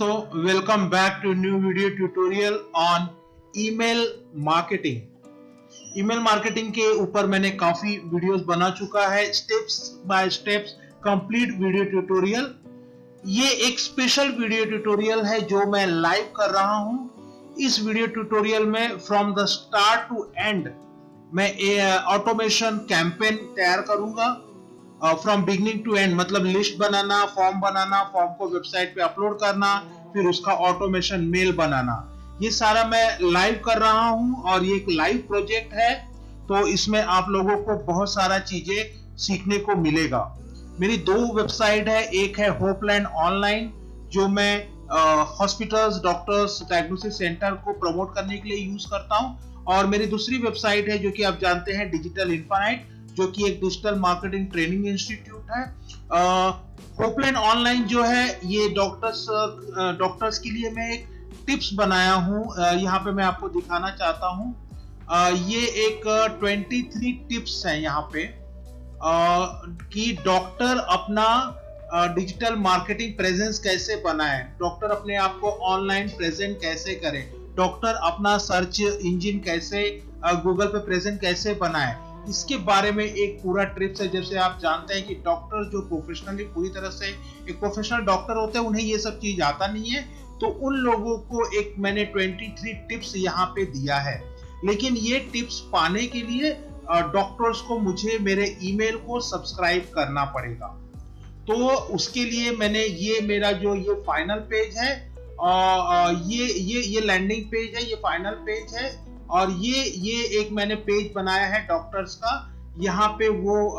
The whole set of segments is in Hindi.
दोस्तों, welcome back to new video tutorial on email marketing. Email marketing के ऊपर मैंने काफी वीडियोस बना चुका है, steps by steps complete video tutorial. ये एक स्पेशल वीडियो ट्यूटोरियल है जो मैं लाइव कर रहा हूं। इस वीडियो ट्यूटोरियल में from the start to end मैं ऑटोमेशन कैंपेन तैयार करूंगा। फ्रॉम बिगनिंग टू एंड मतलब लिस्ट बनाना, फॉर्म को वेबसाइट पे अपलोड करना, फिर उसका ऑटोमेशन मेल बनाना, ये सारा मैं लाइव कर रहा हूं और ये एक लाइव प्रोजेक्ट है। तो इसमें आप लोगों को बहुत सारा चीजें सीखने को मिलेगा। मेरी दो वेबसाइट है, एक है होपलैंड ऑनलाइन जो मैं हॉस्पिटल्स, डॉक्टर्स, डायग्नोसिस सेंटर को प्रमोट करने के लिए यूज करता हूं, और मेरी दूसरी वेबसाइट है जो कि आप जानते हैं डिजिटल इन्फिनाइट, जो कि एक डिजिटल मार्केटिंग ट्रेनिंग इंस्टीट्यूट है। होपलैंड ऑनलाइन जो है ये डॉक्टर्स के लिए मैं एक टिप्स बनाया हूं। यहाँ पे मैं आपको दिखाना चाहता हूं। ये एक 23 टिप्स है यहाँ पे कि डॉक्टर अपना डिजिटल मार्केटिंग प्रेजेंस कैसे बनाए, डॉक्टर अपने आप को ऑनलाइन प्रेजेंट कैसे करे, डॉक्टर अपना सर्च इंजन कैसे गूगल पे प्रेजेंट कैसे बनाए, इसके बारे में एक पूरा ट्रिप्स है। जैसे आप जानते हैं कि डॉक्टर जो प्रोफेशनली पूरी तरह से एक प्रोफेशनल डॉक्टर होते हैं, उन्हें ये सब चीज आता नहीं है, तो उन लोगों को एक मैंने 23 टिप्स यहाँ पे दिया है। लेकिन ये टिप्स पाने के लिए डॉक्टर्स को मुझे मेरे ईमेल को सब्सक्राइब करना पड़ेगा। तो उसके लिए मैंने ये मेरा जो ये फाइनल पेज है, ये लैंडिंग पेज है, ये फाइनल पेज है, और ये एक मैंने पेज बनाया है डॉक्टर्स का। यहाँ पे वो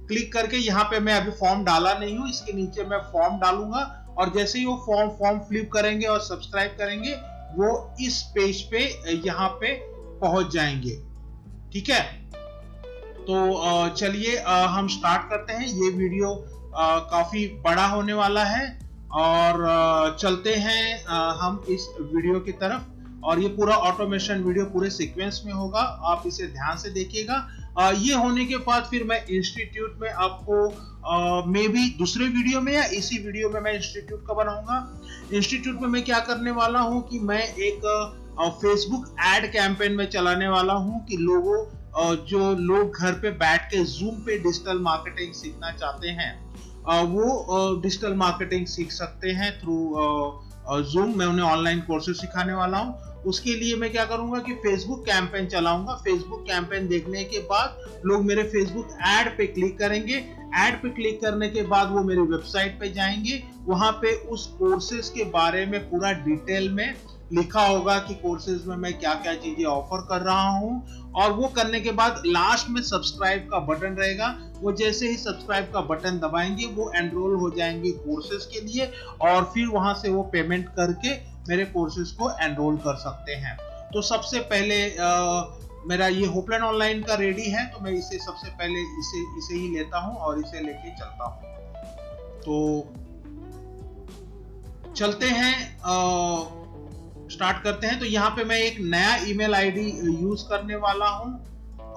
क्लिक करके, यहाँ पे मैं अभी फॉर्म डाला नहीं हूँ, इसके नीचे मैं फॉर्म डालूंगा, और जैसे ही वो फॉर्म फ्लिप करेंगे और सब्सक्राइब करेंगे, वो इस पेज पे यहाँ पे पहुंच जाएंगे। ठीक है, तो चलिए हम स्टार्ट करते हैं। ये वीडियो काफी बड़ा होने वाला है, और चलते हैं हम इस वीडियो की तरफ। और ये पूरा ऑटोमेशन वीडियो पूरे सीक्वेंस में होगा, आप इसे ध्यान से देखिएगा। ये होने के बाद फिर मैं इंस्टीट्यूट में आपको मे बी दूसरे वीडियो में या इसी वीडियो में मैं इंस्टीट्यूट का बनाऊंगा। इंस्टीट्यूट में मैं क्या करने वाला हूं कि मैं एक फेसबुक एड कैंपेन में चलाने वाला हूं कि जो लोग घर पे बैठ के जूम पे डिजिटल मार्केटिंग सीखना चाहते हैं, वो डिजिटल मार्केटिंग सीख सकते हैं थ्रू जूम। मैं उन्हें ऑनलाइन कोर्सेज सिखाने वाला हूं। उसके लिए मैं क्या करूंगा कि फेसबुक कैंपेन चलाऊंगा। फेसबुक कैंपेन देखने के बाद लोग मेरे फेसबुक ऐड पे क्लिक करेंगे। ऐड पे क्लिक करने के बाद वो मेरी वेबसाइट पे जाएंगे, वहां पे उस कोर्सेज के बारे में पूरा डिटेल में लिखा होगा कि कोर्सेज में मैं क्या क्या चीजें ऑफर कर रहा हूं। और वो करने के बाद लास्ट में सब्सक्राइब का बटन रहेगा, वो जैसे ही सब्सक्राइब का बटन दबाएंगे वो एनरोल हो जाएंगे कोर्सेज के लिए, और फिर वहां से वो पेमेंट करके मेरे कोर्सेज को एनरोल कर सकते हैं। तो सबसे पहले मेरा ये होपलैंड ऑनलाइन का रेडी है, तो मैं इसे सबसे पहले इसे ही लेता हूं और इसे लेके चलता हूं। तो चलते हैं, स्टार्ट करते हैं। तो यहाँ पे मैं एक नया ईमेल आईडी यूज करने वाला हूँ,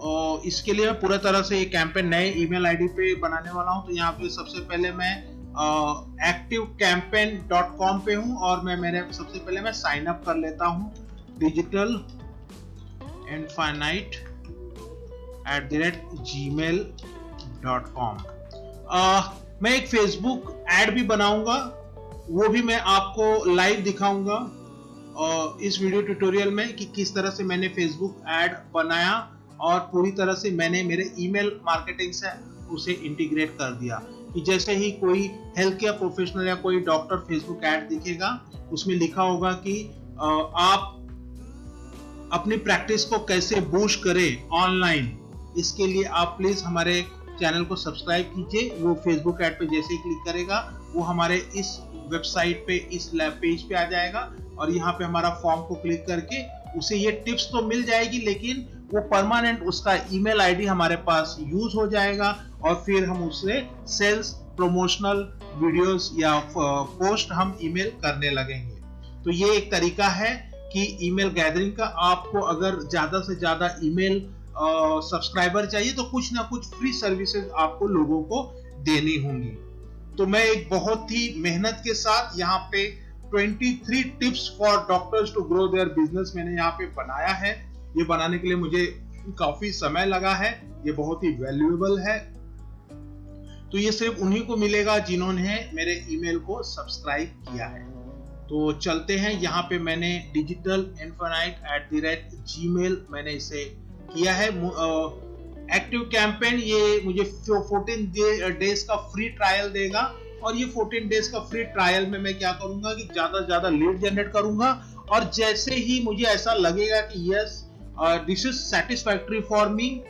और इसके लिए मैं पूरा तरह से ये कैंपेन नए ईमेल आईडी पे बनाने वाला हूँ। तो यहाँ पे सबसे पहले मैं activecampaign.com पे हूँ, और सबसे पहले मैं साइन अप कर लेता हूँ digitalinfinite@gmail.com। मैं एक फेसबुक ऐड भी बनाऊंगा, वो भी मैं आपको लाइव दिखाऊंगा इस वीडियो ट्यूटोरियल में कि किस तरह से मैंने फेसबुक ऐड बनाया, और पूरी तरह से मैंने मेरे ईमेल मार्केटिंग से उसे इंटीग्रेट कर दिया कि जैसे ही कोई हेल्थ केयर प्रोफेशनल या कोई डॉक्टर फेसबुक ऐड दिखेगा, उसमें लिखा होगा कि आप अपनी प्रैक्टिस को कैसे बूस्ट करें ऑनलाइन, इसके लिए आप प्लीज हमारे चैनल को सब्सक्राइब कीजिए। वो फेसबुक ऐड पे जैसे ही क्लिक करेगा, वो हमारे इस वेबसाइट पे, इस पेज पे आ जाएगा, और यहाँ पे हमारा फॉर्म को क्लिक करके उसे ये टिप्स तो मिल जाएगी, लेकिन वो परमानेंट उसका ईमेल आईडी हमारे पास यूज हो जाएगा, और फिर हम उससे सेल्स, प्रमोशनल वीडियोस या पोस्ट हम ईमेल करने लगेंगे। तो ये एक तरीका है कि ईमेल गैदरिंग का। आपको अगर ज्यादा से ज्यादा ईमेल सब्सक्राइबर चाहिए तो कुछ ना कुछ फ्री सर्विसेज आपको लोगों को देनी होंगी। तो मैं एक बहुत ही मेहनत के साथ यहाँ पे 23 tips for doctors to grow their business मैंने यहाँ पे बनाया है। ये बनाने के लिए मुझे काफी समय लगा है, ये बहुत ही वैल्यूएबल है। तो ये सिर्फ उन्हीं को मिलेगा जिन्होंने मेरे ईमेल को सब्सक्राइब किया है। तो चलते हैं, यहाँ पे मैंने digitalinfinite@gmail मैंने इसे किया है। एक्टिव कैंपेन ये मुझे 14 डेज का फ्री ट्रायल देगा, और ये 14 डेज का फ्री ट्रायल में मैं क्या करूंगा कि ज्यादा से ज्यादा लीड जनरेट करूंगा, और जैसे ही मुझे ऐसा लगेगा कि yes this is satisfactory for me,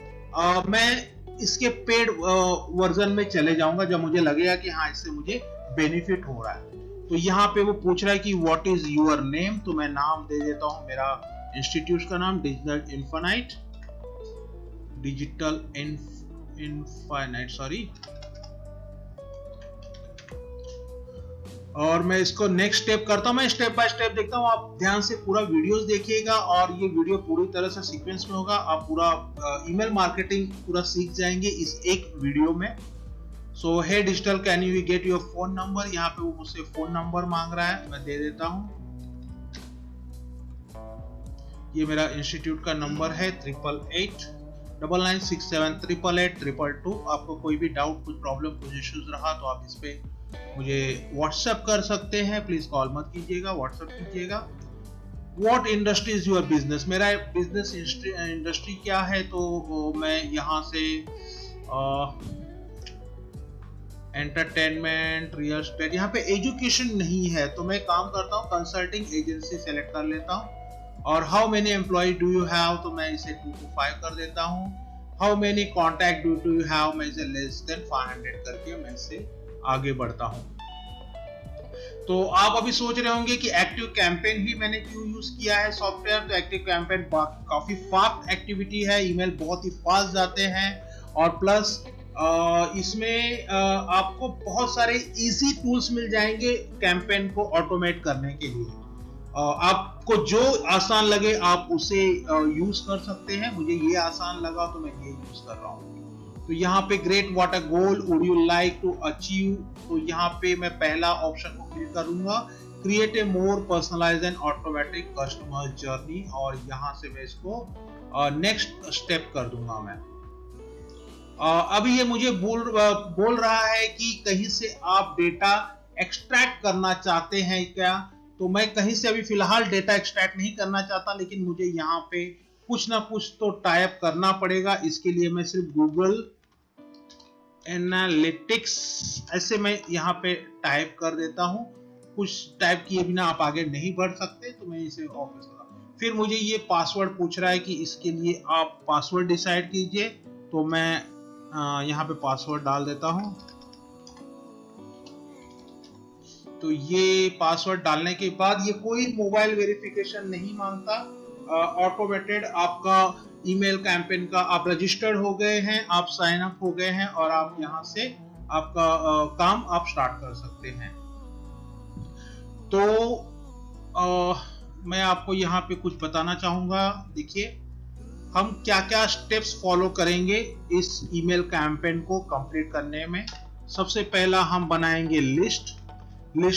मैं इसके पेड वर्जन में चले जाऊंगा जब मुझे लगेगा कि हाँ इससे मुझे बेनिफिट हो रहा है। तो यहाँ पे वो पूछ रहा है कि व्हाट इज योर नेम, तो मैं नाम दे देता हूँ मेरा इंस्टीट्यूट का नाम डिजिटल इनफाइनाइट सॉरी, और मैं इसको नेक्स्ट स्टेप करता हूं। मैं स्टेप बाय स्टेप देखता हूं, आप ध्यान से पूरा वीडियोस देखिएगा, और ये वीडियो पूरी तरह से सीक्वेंस में होगा। आप पूरा ईमेल मार्केटिंग पूरा सीख जाएंगे इस एक वीडियो में। So hey digital can you get your phone number, यहाँ पे वो मुझसे फोन नंबर मांग रहा है, मैं दे देता हूं। ये मेरा इंस्टीट्यूट का नंबर है 888967888822। आपको कोई भी डाउट, कुछ प्रॉब्लम, कुछ इश्यूज रहा तो आप इस पे मुझे व्हाट्सएप कर सकते हैं। प्लीज कॉल मत कीजिएगा, व्हाट्सएप कीजिएगा। What industry is your business, मेरा बिजनेस इंडस्ट्री क्या है, तो मैं यहाँ से एंटरटेनमेंट, रियल एस्टेट, यहाँ पे एजुकेशन नहीं है, तो मैं काम करता हूँ कंसल्टिंग एजेंसी सेलेक्ट कर लेता हूँ। और how many employ do you have, तो मैं इसे 2 to 5 कर देता हूँ। How many contact do you have, मैं इसे लेस देन 500 करके मैं इसे आगे बढ़ता हूं। तो आप अभी सोच रहे होंगे कि एक्टिव कैंपेन ही मैंने क्यों यूज किया है सॉफ्टवेयर, तो एक्टिव कैंपेन काफी फास्ट एक्टिविटी है, ईमेल बहुत ही फास्ट जाते हैं, और प्लस इसमें आपको बहुत सारे इजी टूल्स मिल जाएंगे कैंपेन को ऑटोमेट करने के लिए। आपको जो आसान लगे आप उसे यूज कर सकते हैं। मुझे ये आसान लगा तो मैं ये यूज कर रहा हूँ। तो यहाँ पे great what a goal would you like to achieve, तो यहाँ पे मैं पहला ऑप्शन को क्लिक करूंगा, create a more personalised and automatic customer journey, और यहाँ से मैं इसको नेक्स्ट स्टेप कर दूंगा मैं। अभी ये मुझे बोल रहा है कि कहीं से आप डेटा एक्सट्रैक्ट करना चाहते हैं क्या, तो मैं कहीं से अभी फिलहाल डेटा एक्सट्रैक्ट नहीं करना चाहता, लेकिन मुझे यहाँ पे कुछ ना कुछ तो टाइप करना पड़ेगा। इसके लिए मैं सिर्फ गूगल एनालिटिक्स ऐसे मैं यहाँ पे टाइप कर देता हूँ। कुछ टाइप किए बिना आप आगे नहीं बढ़ सकते, तो मैं इसे ऑफ कर दूंगा। फिर मुझे ये पासवर्ड पूछ रहा है कि इसके लिए आप पासवर्ड डिसाइड कीजिए, तो मैं यहाँ पे पासवर्ड डाल देता हूँ। तो ये पासवर्ड डालने के बाद ये कोई मोबाइल वेरिफिकेशन नहीं मांगता, ऑटोमेटेड आपका ईमेल कैंपेन का आप रजिस्टर्ड हो गए हैं, आप साइन अप हो गए हैं, और आप यहाँ से आपका काम आप स्टार्ट कर सकते हैं। तो मैं आपको यहाँ पे कुछ बताना चाहूंगा। देखिए हम क्या क्या स्टेप्स फॉलो करेंगे इस ईमेल कैंपेन को कंप्लीट करने में। सबसे पहला हम बनाएंगे लिस्ट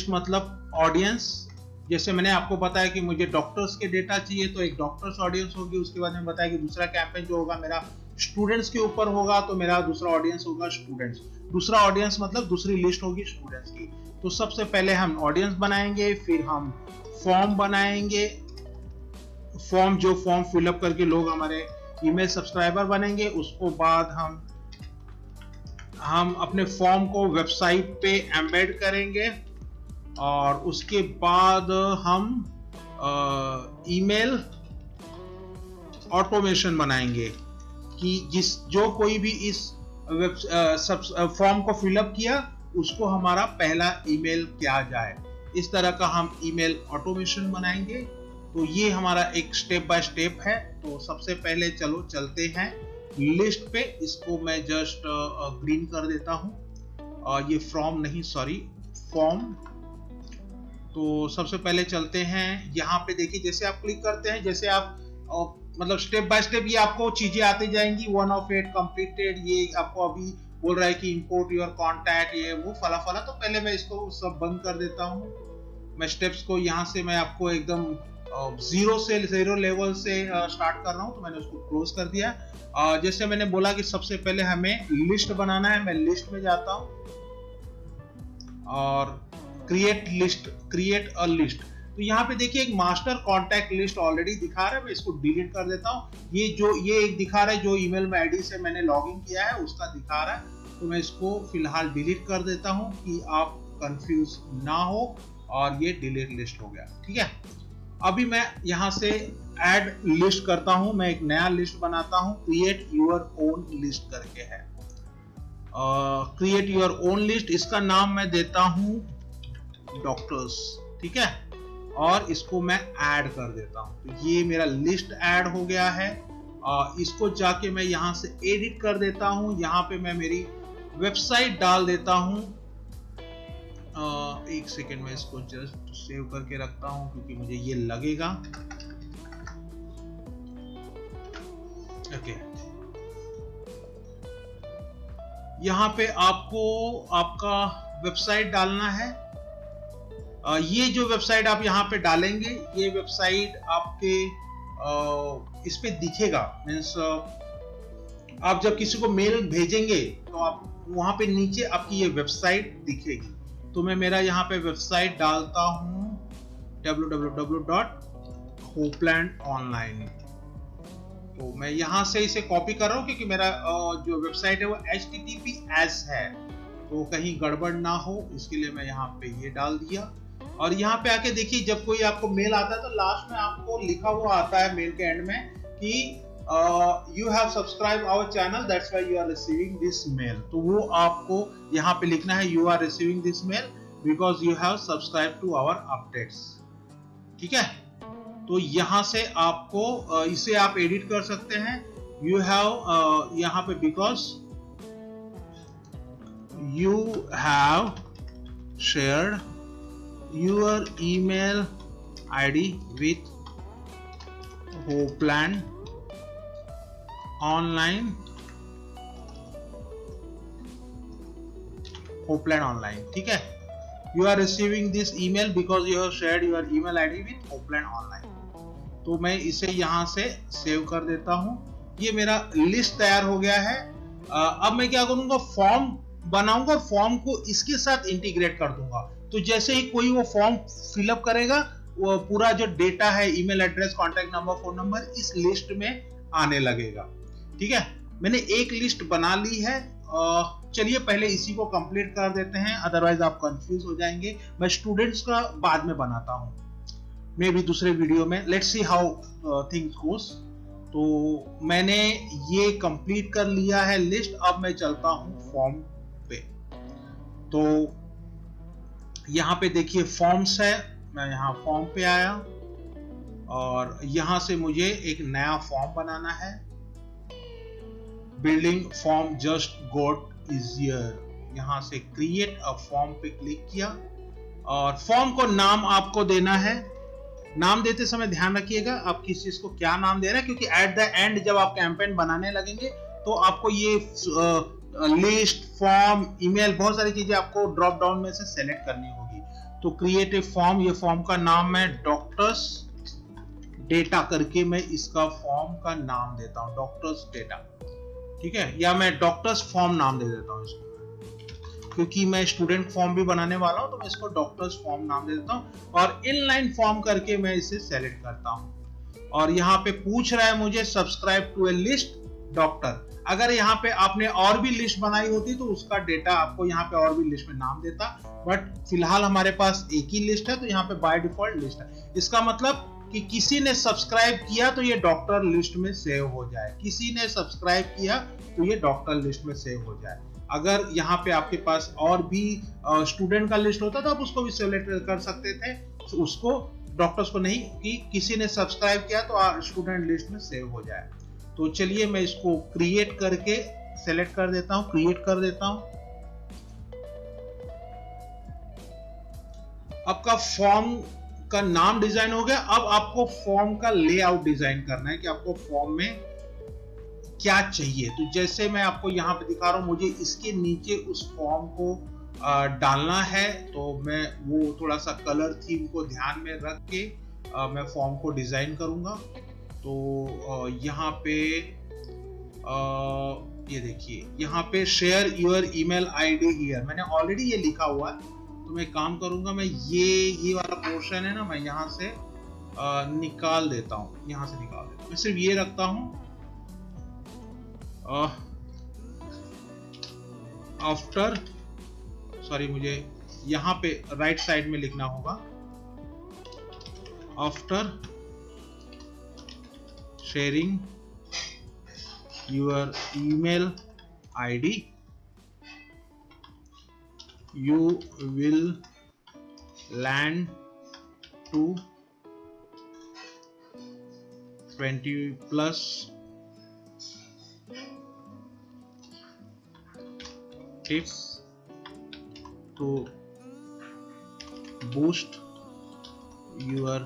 मतलब ऑडियंस। जैसे मैंने आपको बताया कि मुझे डॉक्टर्स के डेटा चाहिए, तो एक डॉक्टर्स ऑडियंस होगी। उसके बाद मैंने बताया कि दूसरा कैंपेन जो होगा मेरा स्टूडेंट्स के ऊपर होगा, तो मेरा दूसरा ऑडियंस होगा स्टूडेंट्स। दूसरा ऑडियंस मतलब दूसरी लिस्ट होगी स्टूडेंट्स की। तो सबसे पहले हम ऑडियंस बनाएंगे, फिर हम फॉर्म बनाएंगे, जो फॉर्म फिलअप करके लोग हमारे ईमेल सब्सक्राइबर बनेंगे। उसको बाद हम अपने फॉर्म को वेबसाइट पे एम्बेड करेंगे, और उसके बाद हम ईमेल ऑटोमेशन बनाएंगे कि जो कोई भी इस फॉर्म को फिलअप किया उसको हमारा पहला ईमेल किया जाए। इस तरह का हम ईमेल ऑटोमेशन बनाएंगे। तो ये हमारा एक स्टेप बाय स्टेप है। तो सबसे पहले चलो चलते हैं लिस्ट पे। इसको मैं जस्ट ग्रीन कर देता हूँ, ये फ्रॉम नहीं सॉरी फॉर्म। तो सबसे पहले चलते हैं यहाँ पे। देखिए जैसे आप क्लिक करते हैं, जैसे आप मतलब स्टेप बाय स्टेप ये आपको चीजें आती जाएंगी। 1 of 8 कंप्लीटेड, ये आपको अभी बोल रहा है कि इंपोर्ट योर कॉन्टैक्ट, ये वो फला फला। तो पहले मैं इसको सब बंद कर देता हूँ। मैं स्टेप्स को यहाँ से मैं आपको एकदम जीरो लेवल से स्टार्ट कर रहा हूँ, तो मैंने उसको क्लोज कर दिया। जैसे मैंने बोला कि सबसे पहले हमें लिस्ट बनाना है, मैं लिस्ट में जाता हूँ और क्रिएट अ लिस्ट। तो यहाँ पे देखिए एक मास्टर कॉन्टैक्ट लिस्ट ऑलरेडी दिखा रहा है, मैं इसको डिलीट कर देता हूँ। ये एक दिखा रहा है जो ईमेल में आईडी से मैंने लॉगिन किया है उसका दिखा रहा है, तो मैं इसको फिलहाल डिलीट कर देता हूँ कि आप कंफ्यूज ना हो, और ये डिलीट लिस्ट हो गया। ठीक है, अभी मैं यहाँ से ऐड लिस्ट करता हूँ, मैं एक नया लिस्ट बनाता हूँ, क्रिएट योर ओन लिस्ट करके है। क्रिएट योर ओन लिस्ट, इसका नाम मैं देता हूँ डॉक्टर्स। ठीक है, और इसको मैं ऐड कर देता हूँ, तो ये मेरा लिस्ट ऐड हो गया है। इसको जाके मैं यहाँ से एडिट कर देता हूँ, यहाँ पे मैं मेरी वेबसाइट डाल देता हूँ। एक सेकेंड में इसको जस्ट सेव करके रखता हूँ क्योंकि मुझे ये लगेगा। ओके, यहाँ पे आपको आपका वेबसाइट डालना है। ये जो वेबसाइट आप यहाँ पे डालेंगे, ये वेबसाइट आपके इस पे दिखेगा, मीन्स आप जब किसी को मेल भेजेंगे तो आप वहां पे नीचे आपकी ये वेबसाइट दिखेगी। तो मैं मेरा यहाँ पे वेबसाइट डालता हूँ www.hopelandonline। तो मैं यहाँ से इसे कॉपी कर रहा हूँ क्योंकि मेरा जो वेबसाइट है वो HTTPS है, तो कहीं गड़बड़ ना हो इसके लिए मैं यहाँ पे ये डाल दिया। और यहाँ पे आके देखिए, जब कोई आपको मेल आता है तो लास्ट में आपको लिखा हुआ आता है मेल के एंड में कि you have subscribe our channel, that's why you are receiving this mail. तो वो आपको यहाँ पे लिखना है, you are receiving this mail because you have subscribe to our updates. ठीक है, तो यहाँ से आपको इसे आप एडिट कर सकते हैं। यू हैव यहाँ पे because you have shared your email ID with Hopeland Online, ठीक है, you are receiving this email because you have shared your email ID with Hopeland Online। तो मैं इसे यहाँ से सेव कर देता हूँ, ये मेरा लिस्ट तैयार हो गया है। अब मैं क्या करूँगा, फॉर्म बनाऊंगा और फॉर्म को इसके साथ इंटीग्रेट कर दूंगा। तो जैसे ही कोई वो फॉर्म फिलअप करेगा, वो पूरा जो डेटा है, email address, contact number, phone number, इस लिस्ट में आने लगेगा। ठीक है, मैंने एक लिस्ट बना ली है। चलिए पहले इसी को कंप्लीट कर देते हैं, अदरवाइज आप कंफ्यूज हो जाएंगे। मैं स्टूडेंट्स का बाद में बनाता हूँ, मे भी दूसरे वीडियो में। लेट्स सी हाउ थिंग्स गोस। तो मैंने ये कंप्लीट कर लिया है लिस्ट। अब मैं चलता हूँ फॉर्म पे। तो यहाँ पे देखिए फॉर्म्स है, मैं यहाँ फॉर्म पे आया और यहाँ से मुझे एक नया फॉर्म बनाना है। Building form just got easier, यहाँ से क्रिएट अ फॉर्म पे क्लिक किया और फॉर्म को नाम आपको देना है। नाम देते समय ध्यान रखिएगा आप किस चीज को क्या नाम दे रहे हैं, क्योंकि एट द एंड जब आप कैंपेन बनाने लगेंगे तो आपको ये लिस्ट, फॉर्म, ईमेल, बहुत सारी चीजें आपको ड्रॉप डाउन में से सेलेक्ट करनी होगी। तो क्रिएट ए फॉर्म, ये फॉर्म का नाम मैं डॉक्टर्स डेटा करके मैं इसका फॉर्म का नाम देता हूं, डॉक्टर्स डेटा। ठीक है, या मैं डॉक्टर्स फॉर्म नाम दे देता हूं इसको, क्योंकि मैं स्टूडेंट फॉर्म भी बनाने वाला हूं, तो मैं इसको डॉक्टर्स फॉर्म नाम दे देता हूं और इनलाइन फॉर्म करके मैं इसे सेलेक्ट करता हूं। और यहाँ पे पूछ रहा है मुझे subscribe to a list doctor. अगर यहाँ पे आपने और भी लिस्ट बनाई होती तो उसका डेटा आपको यहाँ पे और भी लिस्ट में नाम देता, बट फिलहाल हमारे पास एक ही लिस्ट है तो यहाँ पे बाय डिफॉल्ट लिस्ट है। इसका मतलब कि किसी ने सब्सक्राइब किया तो ये डॉक्टर लिस्ट में सेव हो जाए, किसी ने सब्सक्राइब किया तो ये डॉक्टर लिस्ट में सेव हो जाए। अगर यहाँ पे आपके पास और भी स्टूडेंट का लिस्ट होता तो आप उसको भी सेलेक्ट कर सकते थे, तो उसको डॉक्टर्स को नहीं, कि किसी ने सब्सक्राइब किया तो स्टूडेंट लिस्ट में सेव हो जाए। तो चलिए मैं इसको क्रिएट करके सेलेक्ट कर देता हूं, क्रिएट कर देता हूं। आपका फॉर्म का नाम डिजाइन हो गया। अब आपको फॉर्म का लेआउट डिजाइन करना है कि आपको फॉर्म में क्या चाहिए। तो जैसे मैं आपको यहाँ पे दिखा रहा हूं, मुझे इसके नीचे उस फॉर्म को डालना है, तो मैं वो थोड़ा सा कलर थीम को ध्यान में रख के मैं फॉर्म को डिजाइन करूंगा। तो यहाँ पे ये देखिए, यहाँ पे share your email ID here, मैंने ऑलरेडी ये लिखा हुआ है। तो मैं काम करूंगा, मैं ये वाला पोर्शन है ना, मैं यहाँ से निकाल देता हूँ, यहाँ से निकाल देता हूँ, मैं सिर्फ ये रखता हूँ। आफ्टर, सॉरी, मुझे यहाँ पे राइट साइड में लिखना होगा, after sharing your email ID you will land to 20+ tips to boost your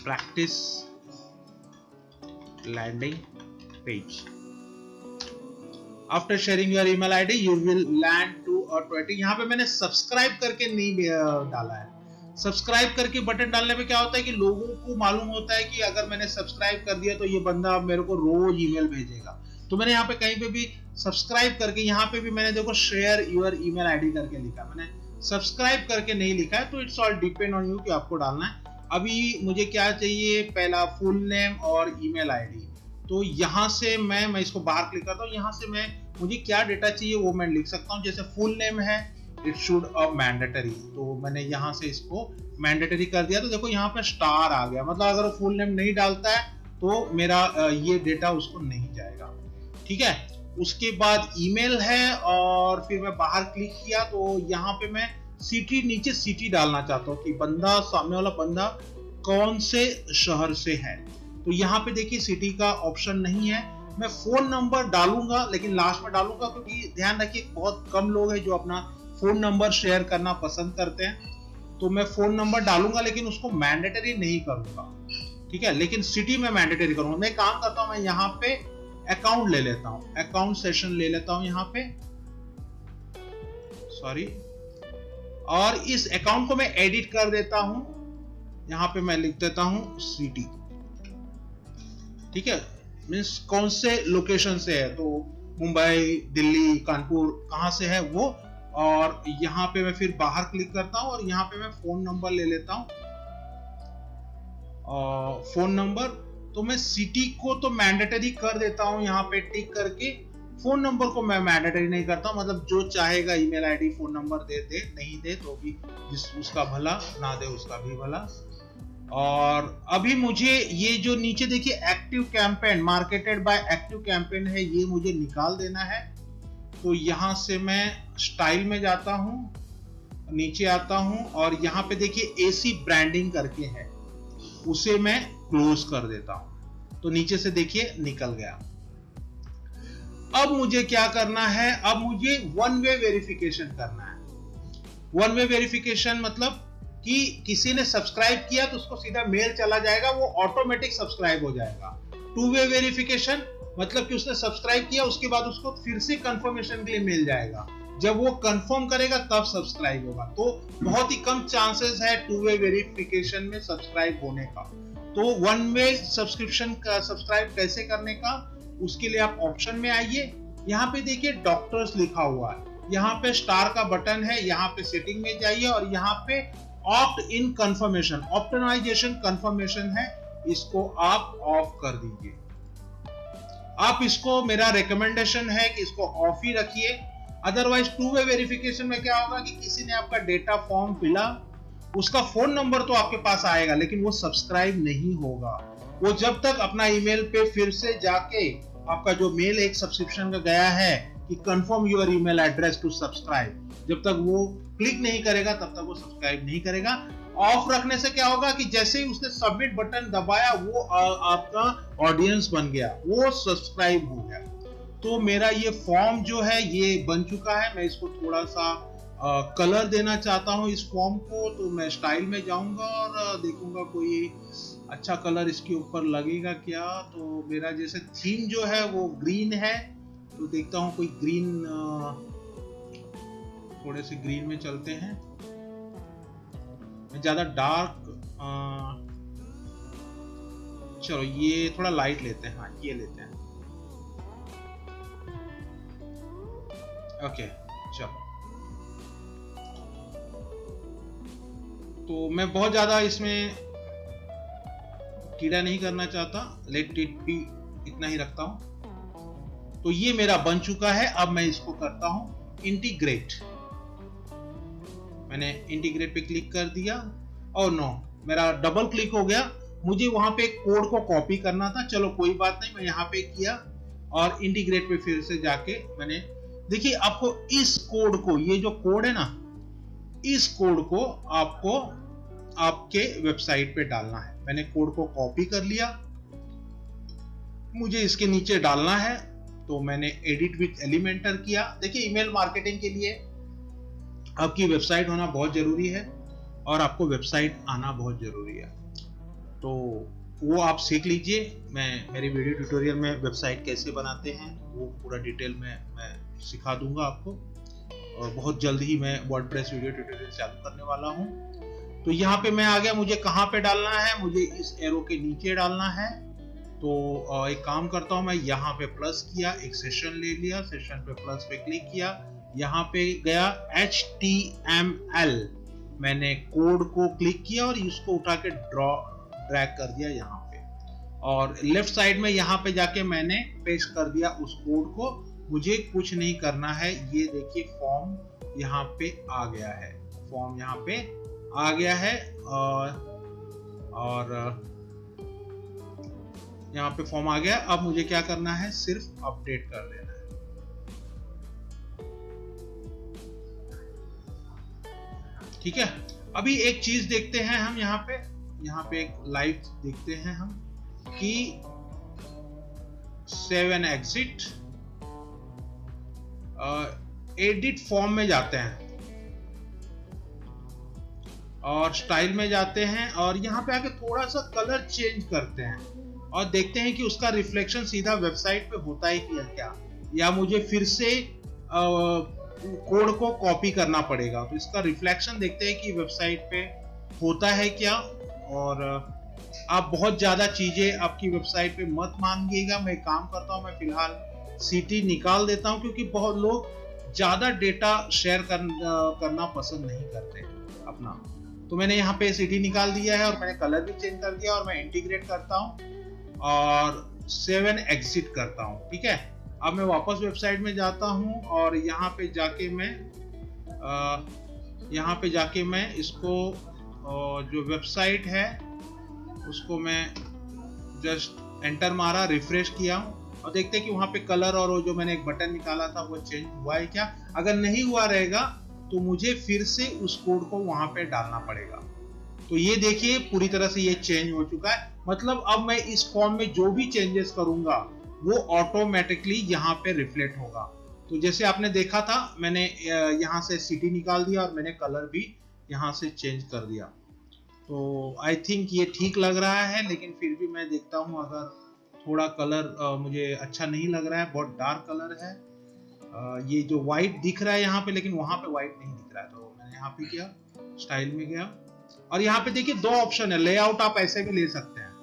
practice landing page. After sharing your email ID you will land to 20। यहाँ पे मैंने सब्सक्राइब करके नहीं डाला है। सब्सक्राइब करके बटन डालने पे क्या होता है कि लोगों को मालूम होता है कि अगर मैंने सब्सक्राइब कर दिया तो ये बंदा मेरे को रोज ईमेल भेजेगा। तो मैंने यहाँ पे कहीं पे भी सब्सक्राइब करके, यहाँ पे भी मैंने देखो शेयर योर ईमेल आईडी करके लिखा, मैंने सब्सक्राइब करके नहीं लिखा है। तो it's all depend on you कि आपको डालना है। अभी मुझे क्या चाहिए, पहला फुल नेम और ईमेल आईडी। तो यहाँ से मैं इसको बाहर क्लिक करता हूँ, यहाँ से मुझे क्या डेटा चाहिए वो मैं लिख सकता हूँ। जैसे फुल नेम है, इट शुड अ मैंडेटरी, तो मैंने यहाँ से इसको मैंडेटरी कर दिया। तो देखो यहाँ पे स्टार आ गया, मतलब अगर वो फुल नेम नहीं डालता है तो मेरा ये डेटा उसको नहीं जाएगा। ठीक है, उसके बाद ईमेल है, और फिर मैं बाहर क्लिक किया तो यहाँ पे मैं सिटी, नीचे सिटी डालना चाहता हूँ कि बंदा, सामने वाला बंदा कौन से शहर से है। तो यहाँ पे देखिए सिटी का ऑप्शन नहीं है। मैं फोन नंबर डालूंगा, लेकिन लास्ट में डालूंगा, क्योंकि ध्यान रखिए बहुत कम लोग हैं जो अपना फोन नंबर शेयर करना पसंद करते हैं। तो मैं फोन नंबर डालूंगा, लेकिन उसको मैंडेटरी नहीं करूंगा। ठीक है, लेकिन सिटी में मैंडेटरी करूंगा। मैं काम करता हूं, मैं यहाँ पे अकाउंट ले लेता हूं, अकाउंट सेशन ले लेता हूं यहाँ पे, सॉरी, और इस अकाउंट को मैं एडिट कर देता हूं। यहाँ पे मैं लिख देता हूं सिटी। ठीक है, मीन्स कौन से लोकेशन से है, तो मुंबई, दिल्ली, कानपुर, कहां से है वो। और यहाँ पे मैं फिर बाहर क्लिक करता हूं, और यहाँ पे मैं फोन नंबर ले लेता हूं, फोन नंबर। तो मैं सिटी को तो मैंडेटरी कर देता हूं यहाँ पे टिक करके, फोन नंबर को मैं मैंडेटरी नहीं करता हूं। मतलब जो चाहेगा ईमेल आईडी, फोन नंबर दे दे, नहीं दे तो भी उसका भला, ना दे उसका भी भला। और अभी मुझे ये जो नीचे देखिए active campaign, marketed by active campaign है, ये मुझे निकाल देना है। तो यहां से मैं स्टाइल में जाता हूं, नीचे आता हूं, और यहां पे देखिए एसी ब्रांडिंग करके है, उसे मैं क्लोज कर देता हूं। तो नीचे से देखिए निकल गया। अब मुझे क्या करना है, अब मुझे वन वे वेरिफिकेशन करना है। वन वे वेरिफिकेशन मतलब कि किसी ने सब्सक्राइब किया तो उसको सीधा मेल चला जाएगा, वो ऑटोमेटिक सब्सक्राइब हो जाएगा। टू वे वेरिफिकेशन मतलब कि उसने सब्सक्राइब किया, उसके बाद उसको फिर से कंफर्मेशन के लिए मेल जाएगा, जब वो कंफर्म करेगा तब सब्सक्राइब होगा। तो बहुत ही कम चांसेस है टू वे वेरिफिकेशन में सब्सक्राइब होने का। तो वन वे सब्सक्रिप्शन का सब्सक्राइब कैसे करने का, उसके लिए आप ऑप्शन में आइए। यहाँ पे देखिए डॉक्टर्स लिखा हुआ है, यहाँ पे स्टार का बटन है, यहाँ पे सेटिंग में जाइए, और यहाँ पे opt in confirmation, optimisation confirmation है, इसको आप ऑफ कर दीजिए। आप इसको, मेरा रिकमेंडेशन है कि इसको ऑफ ही रखिए। अदरवाइज टू वे वेरिफिकेशन में क्या होगा कि किसी ने आपका डेटा फॉर्म फिला, उसका फोन नंबर तो आपके पास आएगा, लेकिन वो सब्सक्राइब नहीं होगा। वो जब तक अपना ईमेल पे फिर से जाके, आपका जो मेल एक सब्सक्रिप्शन का गया है कि confirm your email address to subscribe, जब तक वो क्लिक नहीं करेगा तब तक वो सब्सक्राइब नहीं करेगा। ऑफ रखने से क्या होगा कि जैसे ही उसने सबमिट बटन दबाया, वो आपका ऑडियंस बन गया, वो सब्सक्राइब हो गया। तो मेरा ये फॉर्म जो है ये बन चुका है। मैं इसको थोड़ा सा कलर देना चाहता हूँ इस फॉर्म को। तो मैं स्टाइल में जाऊंगा और देखूंगा कोई अच्छा कलर इसके ऊपर लगेगा क्या। तो मेरा जैसे थीम जो है वो ग्रीन है, तो देखता हूँ कोई ग्रीन थोड़े से ग्रीन में चलते हैं, ज्यादा डार्क, चलो ये थोड़ा लाइट लेते हैं, हाँ ये लेते हैं। ओके चलो, तो मैं बहुत ज्यादा इसमें कीड़ा नहीं करना चाहता, लेट इट बी, इतना ही रखता हूं। तो ये मेरा बन चुका है। अब मैं इसको करता हूं इंटीग्रेट। मैंने इंटीग्रेट पे क्लिक कर दिया और नो, मेरा डबल क्लिक हो गया। मुझे वहां पे कोड को कॉपी करना था, चलो कोई बात नहीं, मैं यहाँ पे किया और इंटीग्रेट पे फिर से जाके मैंने, देखिए आपको इस कोड को, ये जो कोड है ना, इस कोड को आपको आपके वेबसाइट पे डालना है। मैंने कोड को कॉपी कर लिया, मुझे इसके नीचे डालना है, तो मैंने एडिट विथ एलिमेंटर किया। देखिए ईमेल मार्केटिंग के लिए आपकी वेबसाइट होना बहुत जरूरी है और आपको वेबसाइट आना बहुत जरूरी है, तो वो आप सीख लीजिए। मैं मेरी वीडियो ट्यूटोरियल में वेबसाइट कैसे बनाते हैं वो पूरा डिटेल में मैं सिखा दूंगा आपको, और बहुत जल्द ही मैं वर्डप्रेस वीडियो ट्यूटोरियल चालू करने वाला हूं। तो यहाँ पे मैं आ गया, मुझे कहाँ पे डालना है, मुझे इस एरो के नीचे डालना है। तो एक काम करता हूँ, मैं यहाँ पे प्लस किया, एक सेशन ले लिया, सेशन पे प्लस पे क्लिक किया, यहाँ पे गया HTML, मैंने कोड को क्लिक किया और इसको उठा के ड्रैग कर दिया यहाँ पे, और लेफ्ट साइड में यहाँ पे जाके मैंने पेस्ट कर दिया उस कोड को। मुझे कुछ नहीं करना है, ये देखिए फॉर्म यहाँ पे आ गया है, फॉर्म यहाँ पे आ गया है, और यहाँ पे फॉर्म आ गया। अब मुझे क्या करना है, सिर्फ अपडेट कर देना है। ठीक है, अभी एक चीज देखते हैं हम, यहाँ पे एक लाइव देखते हैं हम कि save and exit, edit form में जाते हैं और स्टाइल में जाते हैं, और यहाँ पे आके थोड़ा सा कलर चेंज करते हैं और देखते हैं कि उसका रिफ्लेक्शन सीधा वेबसाइट पे होता है क्या, या मुझे फिर से कोड को कॉपी करना पड़ेगा। तो इसका रिफ्लेक्शन देखते हैं कि वेबसाइट पे होता है क्या। और आप बहुत ज्यादा चीजें आपकी वेबसाइट पे मत मांगिएगा। मैं काम करता हूँ, मैं फिलहाल सीटी निकाल देता हूँ, क्योंकि बहुत लोग ज्यादा डेटा शेयर करना पसंद नहीं करते अपना। तो मैंने यहाँ पे सीटी निकाल दिया है और मैंने कलर भी चेंज कर दिया, और मैं इंटीग्रेट करता हूँ और सेव एंड एग्जिट करता हूँ। ठीक है, अब मैं वापस वेबसाइट में जाता हूँ और यहाँ पे जाके मैं इसको जो वेबसाइट है उसको मैं जस्ट एंटर मारा, रिफ्रेश किया और देखते हैं कि वहां पे कलर और वो जो मैंने एक बटन निकाला था वो चेंज हुआ है क्या। अगर नहीं हुआ रहेगा तो मुझे फिर से उस कोड को वहां पे डालना पड़ेगा। तो ये देखिए पूरी तरह से ये चेंज हो चुका है, मतलब अब मैं इस फॉर्म में जो भी चेंजेस करूंगा वो ऑटोमेटिकली यहाँ पे रिफ्लेक्ट होगा। तो जैसे आपने देखा था, मैंने यहाँ से सिटी निकाल दिया और मैंने कलर भी यहाँ से चेंज कर दिया। तो आई थिंक ये ठीक लग रहा है, लेकिन फिर भी मैं देखता हूँ अगर थोड़ा कलर मुझे अच्छा नहीं लग रहा है, बहुत डार्क कलर है। ये जो व्हाइट दिख रहा है यहाँ पे, लेकिन वहां पे व्हाइट नहीं दिख रहा है। तो मैंने यहाँ पे किया, स्टाइल में गया और यहाँ पे देखिए दो ऑप्शन है। लेआउट आप ऐसे भी ले सकते हैं,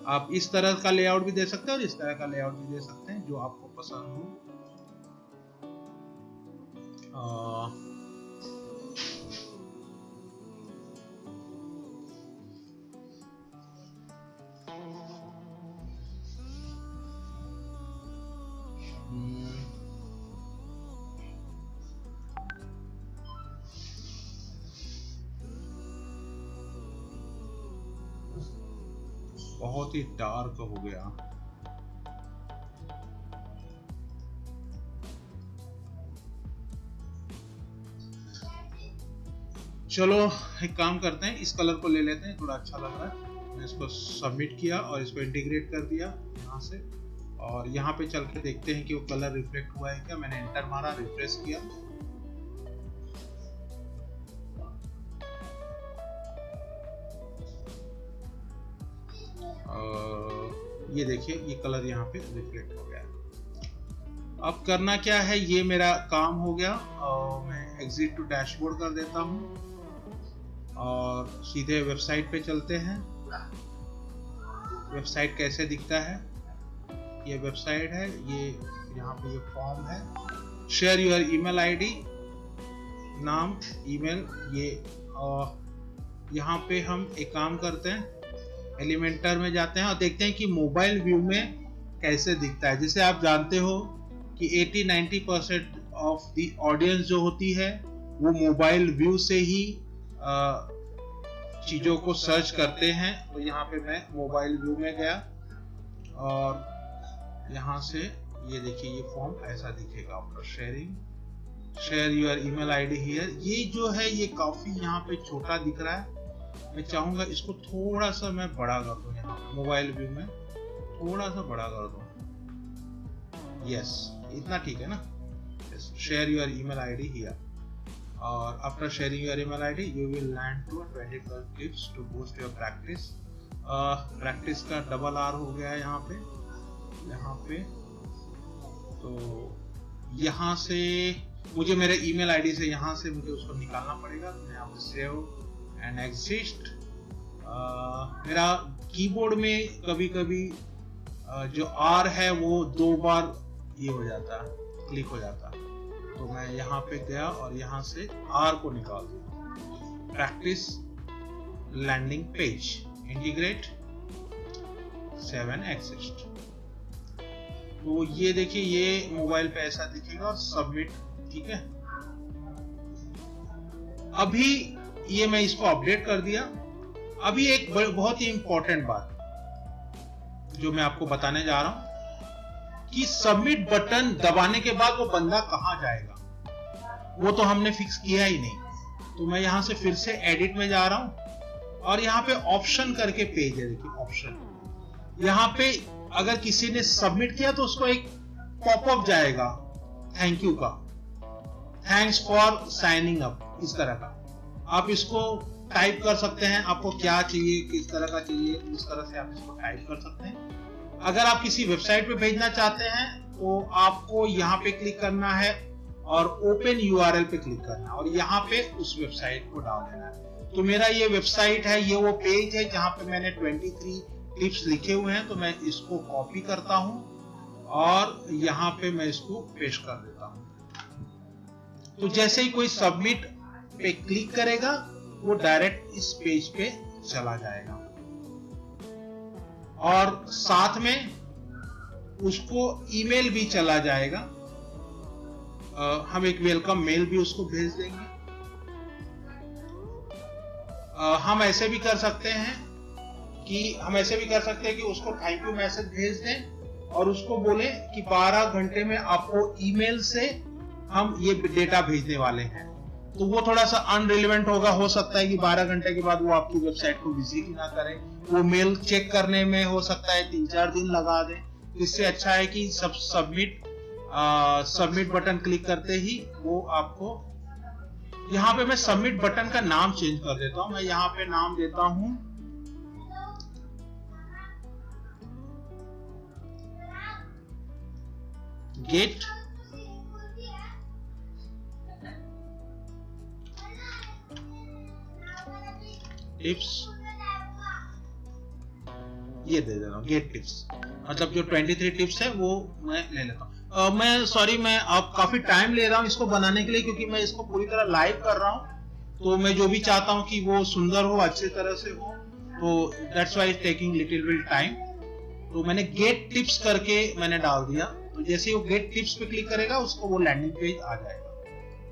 आप इस तरह का लेआउट भी दे सकते हैं और इस तरह का लेआउट भी दे सकते हैं, जो आपको पसंद हो। बहुत ही डार्क हो गया। चलो एक काम करते हैं, इस कलर को ले लेते हैं, थोड़ा अच्छा लग रहा है। मैं इसको सबमिट किया और इसको इंटीग्रेट कर दिया यहाँ से, और यहाँ पे चल के देखते हैं कि वो कलर रिफ्लेक्ट हुआ है क्या। मैंने एंटर मारा, रिफ्रेश किया, ये देखिए ये कलर यहाँ पे रिफ्लेक्ट हो गया। अब करना क्या है, ये मेरा काम हो गया और मैं एग्जिट टू डैशबोर्ड कर देता हूँ और सीधे वेबसाइट पे चलते हैं। वेबसाइट कैसे दिखता है, ये वेबसाइट है, ये यहाँ पे ये फॉर्म है, शेयर यूर ईमेल आईडी, नाम, ईमेल, ये। और यहाँ पे हम एक काम करते हैं, एलिमेंटर में जाते हैं और देखते हैं कि मोबाइल व्यू में कैसे दिखता है। जैसे आप जानते हो कि 80-90% ऑफ द ऑडियंस जो होती है वो मोबाइल व्यू से ही चीजों को सर्च करते हैं। तो यहाँ पे मैं मोबाइल व्यू में गया और यहाँ से ये देखिए, ये फॉर्म ऐसा दिखेगा। After sharing, share your email ID here. ये जो है ये काफी यहाँ पे छोटा दिख रहा है, मैं चाहूंगा इसको थोड़ा सा मैं बड़ा कर दूं, यहाँ मोबाइल व्यू में थोड़ा सा बड़ा कर दूं। यस, इतना ठीक है ना। Share your email ID here और after sharing your email ID you will land to 20 tips to boost your practice. Practice का डबल आर हो गया है यहाँ पे। तो यहाँ से मुझे मेरे ईमेल आईडी से यहाँ से मुझे उसको निकालना पड़ेगा। तो मैं यहाँ पे सेव एंड एग्जिस्ट। मेरा कीबोर्ड में कभी कभी जो आर है वो 2 बार ये हो जाता है, क्लिक हो जाता है। तो मैं यहाँ पे गया और यहाँ से आर को निकाल दिया। Practice landing page, integrate, save and exist. तो ये देखिए, ये मोबाइल पे ऐसा दिखेगा और सबमिट, ठीक है। अभी ये मैं इसको अपडेट कर दिया। अभी एक बहुत ही इंपॉर्टेंट बात जो मैं आपको बताने जा रहा हूं कि सबमिट बटन दबाने के बाद वो बंदा कहां जाएगा, वो तो हमने फिक्स किया ही नहीं। तो मैं यहां से फिर से एडिट में जा रहा हूं और यहाँ पे ऑप्शन करके पेज है, देखिए ऑप्शन। यहाँ पे अगर किसी ने सबमिट किया तो उसको एक पॉपअप जाएगा थैंक यू का, थैंक्स फॉर साइनिंग अप, इस तरह का। आप इसको टाइप कर सकते हैं, आपको क्या चाहिए, किस तरह का चाहिए, उस तरह से आप इसको टाइप कर सकते हैं। अगर आप किसी वेबसाइट पे भेजना चाहते हैं तो आपको यहाँ पे क्लिक करना है और ओपन यूआरएल पे क्लिक करना है और यहाँ पे उस वेबसाइट को डाल देना है। तो मेरा ये वेबसाइट है, ये वो पेज है जहाँ पे मैंने 23 टिप्स लिखे हुए हैं। तो मैं इसको कॉपी करता हूँ और यहाँ पे मैं इसको पेस्ट कर देता हूँ। तो जैसे ही कोई सबमिट पे क्लिक करेगा वो डायरेक्ट इस पेज पे चला जाएगा और साथ में उसको ईमेल भी चला जाएगा। हम एक वेलकम मेल भी उसको भेज देंगे। हम ऐसे भी कर सकते हैं कि उसको थैंक यू मैसेज भेज दें और उसको बोले कि 12 घंटे में आपको ईमेल से हम ये डेटा भेजने वाले हैं। तो वो थोड़ा सा अनरिलेवेंट होगा, हो सकता है कि 12 घंटे के बाद वो आपकी वेबसाइट को विजिट ही ना करे, वो मेल चेक करने में हो सकता है 3-4 दिन लगा दे। इससे अच्छा है कि सबमिट बटन क्लिक करते ही वो आपको, यहाँ पे मैं सबमिट बटन का नाम चेंज कर देता हूं। मैं यहाँ पे नाम देता हूं गेट टिप्स, ये दे दे रहा हूँ गेट टिप्स। मतलब जो 23 टिप्स है वो मैं ले लेता हूँ। मैं अब काफी टाइम ले रहा हूँ इसको बनाने के लिए, क्योंकि मैं इसको पूरी तरह लाइव कर रहा हूँ। तो मैं जो भी चाहता हूँ कि वो सुंदर हो, अच्छी तरह से हो, तो that's why taking little bit time. तो मैंने गेट टिप्स करके मैंने डाल दिया। तो जैसे ही वो गेट टिप्स पे क्लिक करेगा उसको वो लैंडिंग पेज आ जाएगा।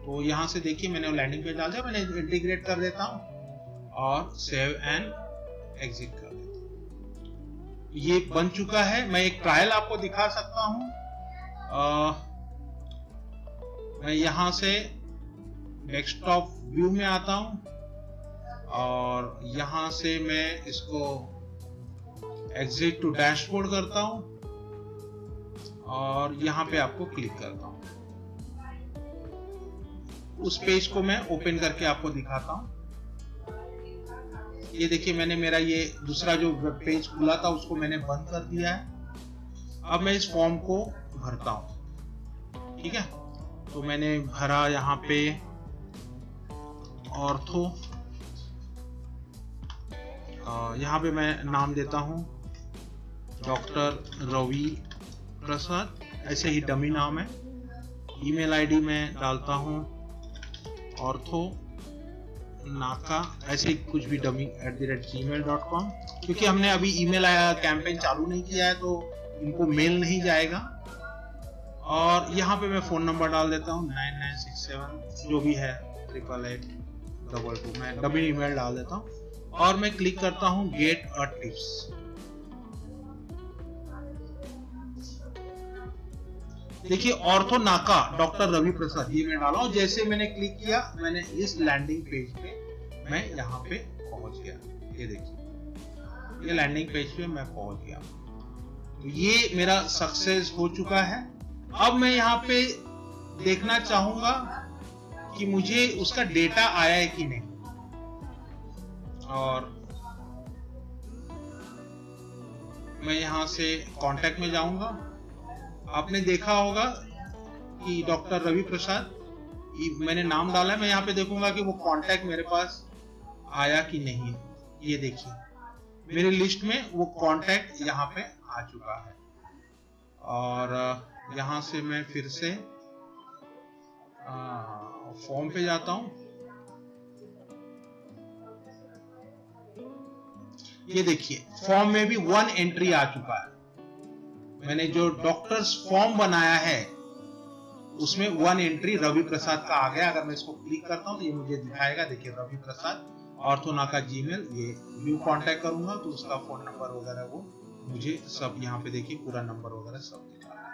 तो यहाँ से देखिए मैंने वो लैंडिंग पेज डाल दिया। मैंने इंटीग्रेट कर देता हूँ और सेव एंड एग्जिट कर देता हूँ। ये बन चुका है। मैं एक ट्रायल आपको दिखा सकता हूँ। मैं यहाँ से डेस्कटॉप व्यू में आता हूँ और यहाँ से मैं इसको एग्जिट टू डैशबोर्ड करता हूँ और यहाँ पे आपको क्लिक करता हूँ। उस पेज को मैं ओपन करके आपको दिखाता हूँ। ये देखिए मैंने मेरा ये दूसरा जो वेब पेज खुला था उसको मैंने बंद कर दिया है। अब मैं इस फॉर्म को भरता हूँ। ठीक है। तो मैंने भरा यहाँ पे ऑर्थो, यहाँ पे मैं नाम देता हूँ डॉक्टर रवि प्रसाद, ऐसे ही डमी नाम है। ईमेल आईडी में डालता हूँ ऑर्थो नाका, ऐसे ही कुछ भी डमी @gmail.com, क्योंकि हमने अभी ईमेल कैंपेन चालू नहीं किया है तो इनको मेल नहीं जाएगा। और यहाँ पे मैं फोन नंबर डाल देता हूँ 9967 जो भी है 88822, मैं डमी ईमेल डाल देता हूँ और मैं क्लिक करता हूँ गेट अ टिप्स। देखिए ऑर्थो नाका डॉक्टर रवि प्रसाद ये मैं डाला हूं। जैसे मैंने क्लिक किया, मैंने इस लैंडिंग पेज पे मैं यहाँ पे पहुंच गया। ये देखिए ये लैंडिंग पेज पे मैं पहुंच गया। तो ये मेरा सक्सेस हो चुका है। अब मैं यहाँ पे देखना चाहूंगा कि मुझे उसका डेटा आया है कि नहीं, और मैं यहाँ से कांटेक्ट में जाऊंगा। आपने देखा होगा कि डॉक्टर रवि प्रसाद मैंने नाम डाला है। मैं यहाँ पे देखूंगा कि वो कांटेक्ट मेरे पास आया कि नहीं। ये देखिए मेरी लिस्ट में वो कांटेक्ट यहाँ पे आ चुका है। और यहाँ से मैं फिर से फॉर्म पे जाता हूँ। ये देखिए फॉर्म में भी 1 एंट्री आ चुका है। मैंने जो डॉक्टर्स फॉर्म बनाया है उसमें 1 एंट्री रवि प्रसाद का आ गया। अगर मैं इसको क्लिक करता हूं तो ये मुझे दिखाएगा, देखिए रवि प्रसाद ऑर्थोनाका जीमेल। ये व्यू कांटेक्ट करूंगा तो उसका फोन नंबर वगैरह वो मुझे सब यहाँ पे देखिए पूरा नंबर वगैरह सब दिखा रहा है।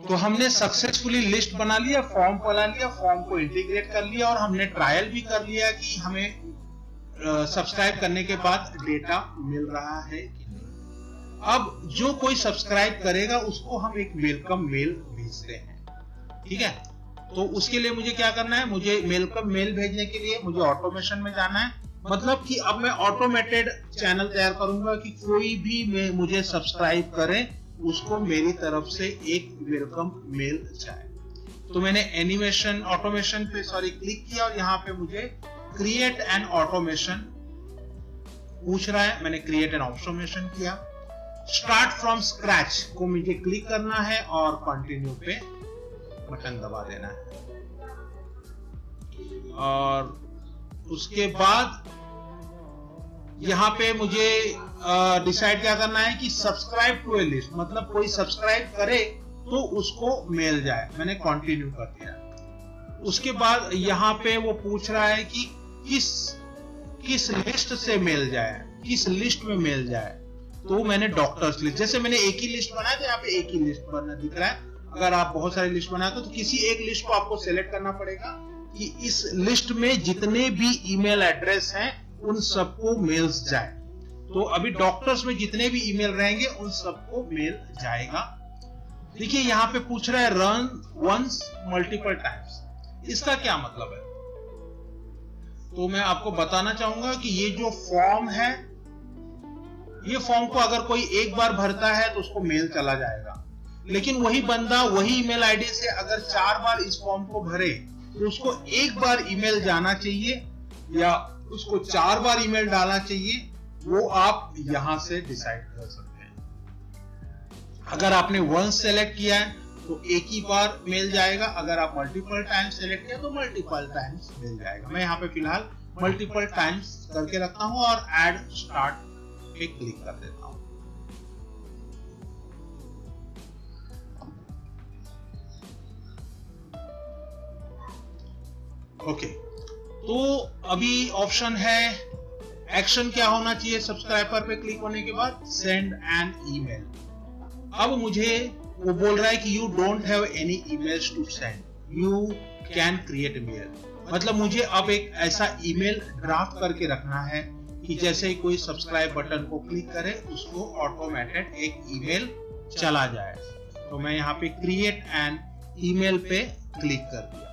तो हमने सक्सेसफुली लिस्ट बना लिया, फॉर्म बना लिया, फॉर्म को इंटीग्रेट कर लिया और हमने ट्रायल भी कर लिया कि हमें सब्सक्राइब करने के बाद डेटा मिल रहा है कि नहीं। अब जो कोई सब्सक्राइब करेगा उसको हम एक वेलकम मेल भेजते हैं, ठीक है। तो उसके लिए मुझे क्या करना है, मुझे वेलकम मेल भेजने के लिए मुझे ऑटोमेशन में जाना है। मतलब कि अब मैं ऑटोमेटेड चैनल तैयार करूंगा कि कोई भी मुझे सब्सक्राइब करे उसको मेरी तरफ से एक वेलकम मेल जाए। तो मैंने एनिमेशन ऑटोमेशन पे क्लिक किया और यहाँ पे मुझे क्रिएट एन ऑटोमेशन पूछ रहा है। मैंने क्रिएट एन ऑटोमेशन किया। स्टार्ट फ्रॉम स्क्रैच को मुझे क्लिक करना है और कंटिन्यू पे बटन दबा देना है। और उसके बाद यहां पे मुझे डिसाइड क्या करना है कि सब्सक्राइब टू ए लिस्ट, मतलब कोई सब्सक्राइब करे तो उसको मेल जाए। मैंने कंटिन्यू कर दिया। उसके बाद यहां पे वो पूछ रहा है कि किस लिस्ट से मेल जाए, किस लिस्ट में मेल जाए। तो मैंने डॉक्टर्स लिस्ट, जैसे मैंने एक ही लिस्ट बनाया तो यहाँ पे एक ही लिस्ट बनना दिख रहा है। अगर आप बहुत सारी लिस्ट बनाते हो तो किसी एक लिस्ट को आपको सेलेक्ट करना पड़ेगा कि इस लिस्ट में जितने भी ईमेल एड्रेस हैं उन सबको मेल्स जाए। तो अभी डॉक्टर्स में जितने भी ईमेल रहेंगे उन सबको मेल जाएगा। देखिए यहाँ पे पूछ रहा है रन वंस मल्टीपल टाइम्स, इसका क्या मतलब है। तो मैं आपको बताना चाहूंगा कि ये जो फॉर्म है, ये फॉर्म को अगर कोई एक बार भरता है तो उसको मेल चला जाएगा, लेकिन वही बंदा वही ईमेल आईडी से अगर 4 बार इस फॉर्म को भरे तो उसको एक बार ईमेल जाना चाहिए या उसको 4 बार ईमेल डालना चाहिए, वो आप यहां से डिसाइड कर सकते हैं। अगर आपने वंस सेलेक्ट किया है तो एक ही बार मेल जाएगा, अगर आप मल्टीपल टाइम्स सेलेक्ट किया तो मल्टीपल टाइम्स मेल जाएगा। मैं यहाँ पे फिलहाल मल्टीपल टाइम्स करके रखता हूं और ऐड स्टार्ट पे क्लिक कर देता हूं। ओके, तो अभी ऑप्शन है एक्शन क्या होना चाहिए सब्सक्राइबर पे क्लिक होने के बाद, सेंड एन ईमेल। अब मुझे वो बोल रहा है कि you don't have any emails to send, you can create mail. मतलब मुझे अब एक ऐसा ईमेल ड्राफ्ट करके रखना है कि जैसे ही कोई सब्सक्राइब बटन को क्लिक करे उसको ऑटोमेटेड एक ईमेल चला जाए। तो मैं यहाँ पे क्रिएट एन ईमेल पे क्लिक कर दिया।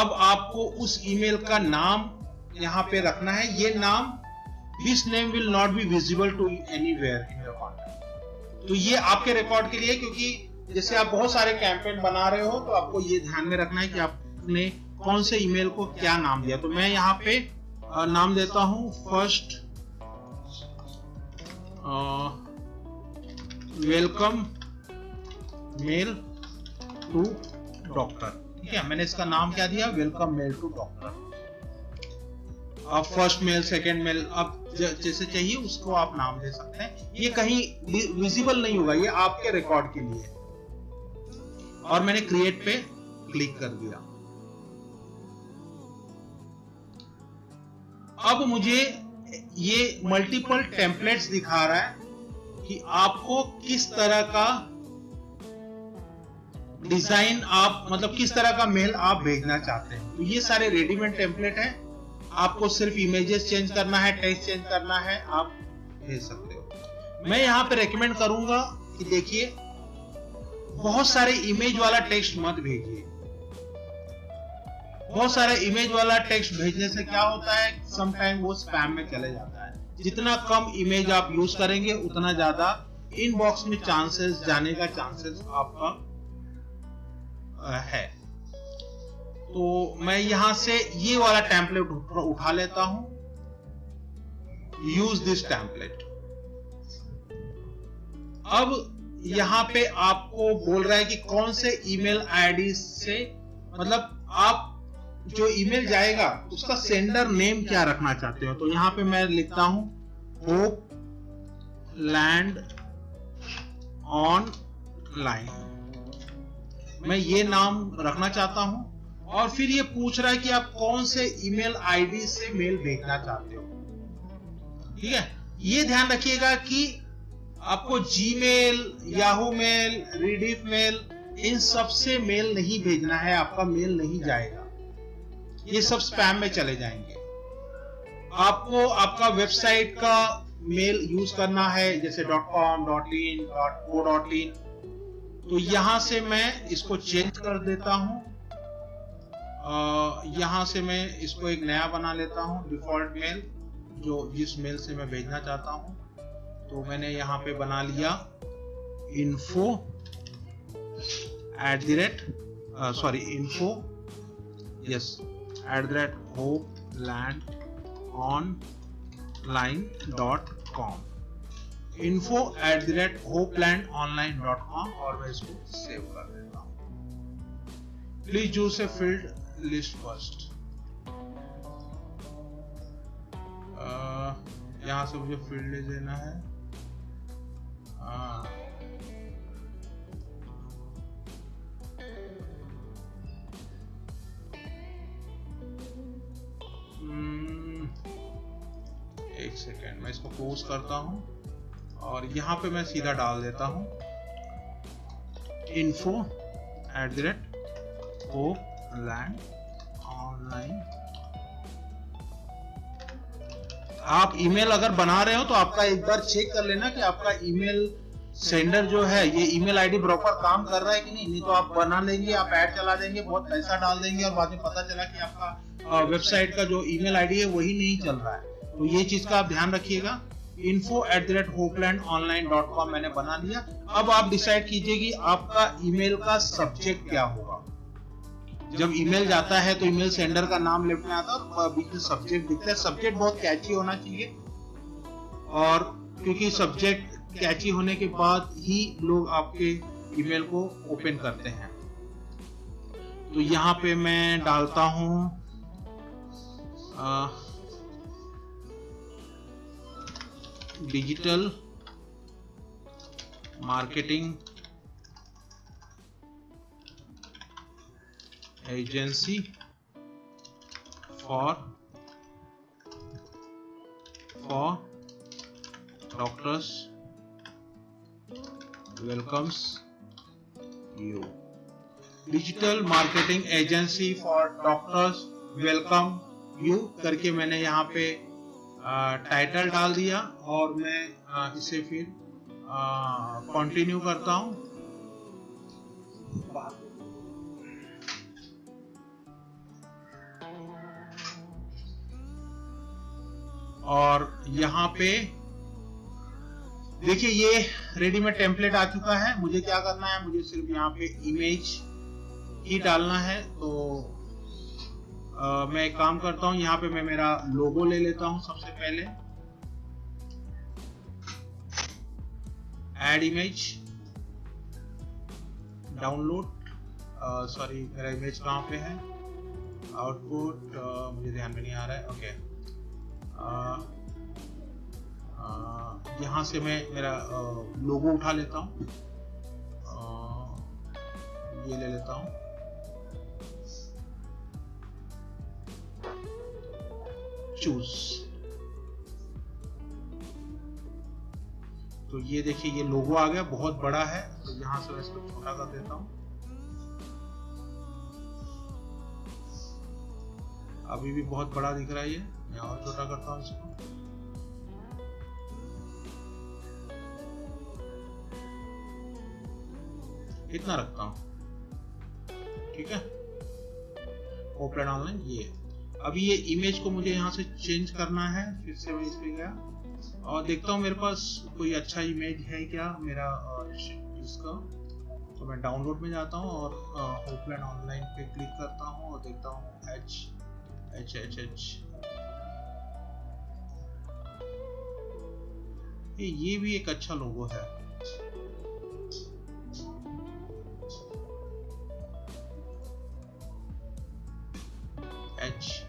अब आपको उस ईमेल का नाम यहाँ पे रखना है। ये नाम, this name will not be visible to anywhere in your contact. तो ये आपके रिकॉर्ड के लिए, क्योंकि जैसे आप बहुत सारे कैंपेन बना रहे हो तो आपको ये ध्यान में रखना है कि आपने कौन से ईमेल को क्या नाम दिया। तो मैं यहाँ पे नाम देता हूँ first welcome mail to doctor. ठीक है, मैंने इसका नाम क्या दिया, वेलकम मेल टू डॉक्टर। अब फर्स्ट मेल, सेकंड मेल, अब जैसे चाहिए उसको आप नाम दे सकते हैं। ये कहीं विजिबल नहीं होगा, ये आपके रिकॉर्ड के लिए। और मैंने क्रिएट पे क्लिक कर दिया। अब मुझे ये मल्टीपल टेम्पलेट्स दिखा रहा है कि आपको किस तरह का डिजाइन आप, मतलब किस तरह का मेल आप भेजना चाहते हैं। तो ये सारे रेडीमेड टेम्पलेट हैं, आपको सिर्फ इमेजेस चेंज करना है, टेक्स्ट चेंज करना है, आप भेज सकते हो। मैं यहाँ पे रेकमेंड करूंगा कि देखिए, बहुत सारे इमेज वाला टेक्स्ट मत भेजिए। बहुत सारे इमेज वाला टेक्स्ट भेजने से क्या होता है, समटाइम वो स्पैम में चले जाता है। जितना कम इमेज आप यूज करेंगे उतना ज्यादा इनबॉक्स में चांसेस जाने का चांसेस आपका है। तो मैं यहां से ये वाला टेम्पलेट उठा लेता हूं, यूज दिस टेम्पलेट। अब यहां पे आपको बोल रहा है कि कौन से ईमेल आईडी से, मतलब आप जो ईमेल जाएगा उसका सेंडर नेम क्या रखना चाहते हो। तो यहां पे मैं लिखता हूं होप लैंड ऑनलाइन, मैं ये नाम रखना चाहता हूं। और फिर ये पूछ रहा है कि आप कौन से ईमेल आईडी से मेल भेजना चाहते हो। ठीक है, ये ध्यान रखिएगा कि आपको Gmail, Yahoo mail, Rediff mail, इन सब से मेल नहीं भेजना है, आपका मेल नहीं जाएगा, ये सब स्पैम में चले जाएंगे। आपको आपका वेबसाइट का मेल यूज करना है, जैसे .com, .in, .co.in। तो यहां से मैं इसको चेंज कर देता हूं। यहां से मैं इसको एक नया बना लेता हूं, डिफॉल्ट मेल, जो जिस मेल से मैं भेजना चाहता हूं। तो मैंने यहां पे बना लिया info hopelandonline.com, info@hopelandonline.com, और मैं इसको सेव कर देता हूं। Please choose a field list first. यहां से मुझे फील्ड ले लेना है। एक सेकेंड, मैं इसको क्लोज करता हूं और यहां पे मैं सीधा डाल देता हूं info@hopelandonline। आप ईमेल अगर बना रहे हो तो आपका एक बार चेक कर लेना कि आपका ईमेल सेंडर जो है, ये ईमेल आईडी प्रॉपर काम कर रहा है कि नहीं तो आप बना लेंगे, आप ऐड चला देंगे, बहुत पैसा डाल देंगे और बाद में पता चला कि आपका वेबसाइट का जो ईमेल आईडी है वही नहीं चल रहा है। तो ये चीज का आप ध्यान रखिएगा। info@hopelandonline.com मैंने बना लिया। अब आप डिसाइड कीजिए कि आपका ईमेल का सब्जेक्ट क्या होगा। जब ईमेल जाता है तो ईमेल सेंडर का नाम लेफ्ट में आता है और बीच में सब्जेक्ट दिखता है। सब्जेक्ट बहुत कैची होना चाहिए, और क्योंकि सब्जेक्ट कैची होने के बाद ही लोग आपके ईमेल को ओपन करते हैं। तो यहां पे मैं डालता हूं digital marketing agency for doctors welcomes you. Digital marketing agency for doctors welcome you करके मैंने यहाँ पे टाइटल डाल दिया और मैं इसे फिर कंटिन्यू करता हूँ। और यहाँ पे देखिए ये रेडीमेड टेम्पलेट आ चुका है। मुझे क्या करना है, मुझे सिर्फ यहाँ पे इमेज ही डालना है। तो मैं एक काम करता हूँ, यहाँ पे मैं मेरा लोगो ले लेता हूँ सबसे पहले। ऐड इमेज, डाउनलोड, सॉरी मेरा इमेज कहाँ पे है, आउटपुट मुझे ध्यान में नहीं आ रहा है। ओके, यहाँ से मैं मेरा लोगो उठा लेता हूँ, ये ले लेता हूँ। चूज, तो ये देखिए ये लोगो आ गया, बहुत बड़ा है। तो यहाँ से मैं इसको छोटा कर देता हूँ। अभी भी बहुत बड़ा दिख रहा है ये, मैं और छोटा करता हूँ इसको। इतना रखता हूँ, ठीक है। ओपन ऑनलाइन, ये अभी ये इमेज को मुझे यहाँ से चेंज करना है। फिर से मैं इस पे गया और देखता हूँ मेरे पास कोई अच्छा इमेज है क्या मेरा इसका। तो मैं डाउनलोड में जाता हूँ और ओपन ऑनलाइन पे क्लिक करता हूँ और देखता हूँ एच। ये भी एक अच्छा लोगो है। एच।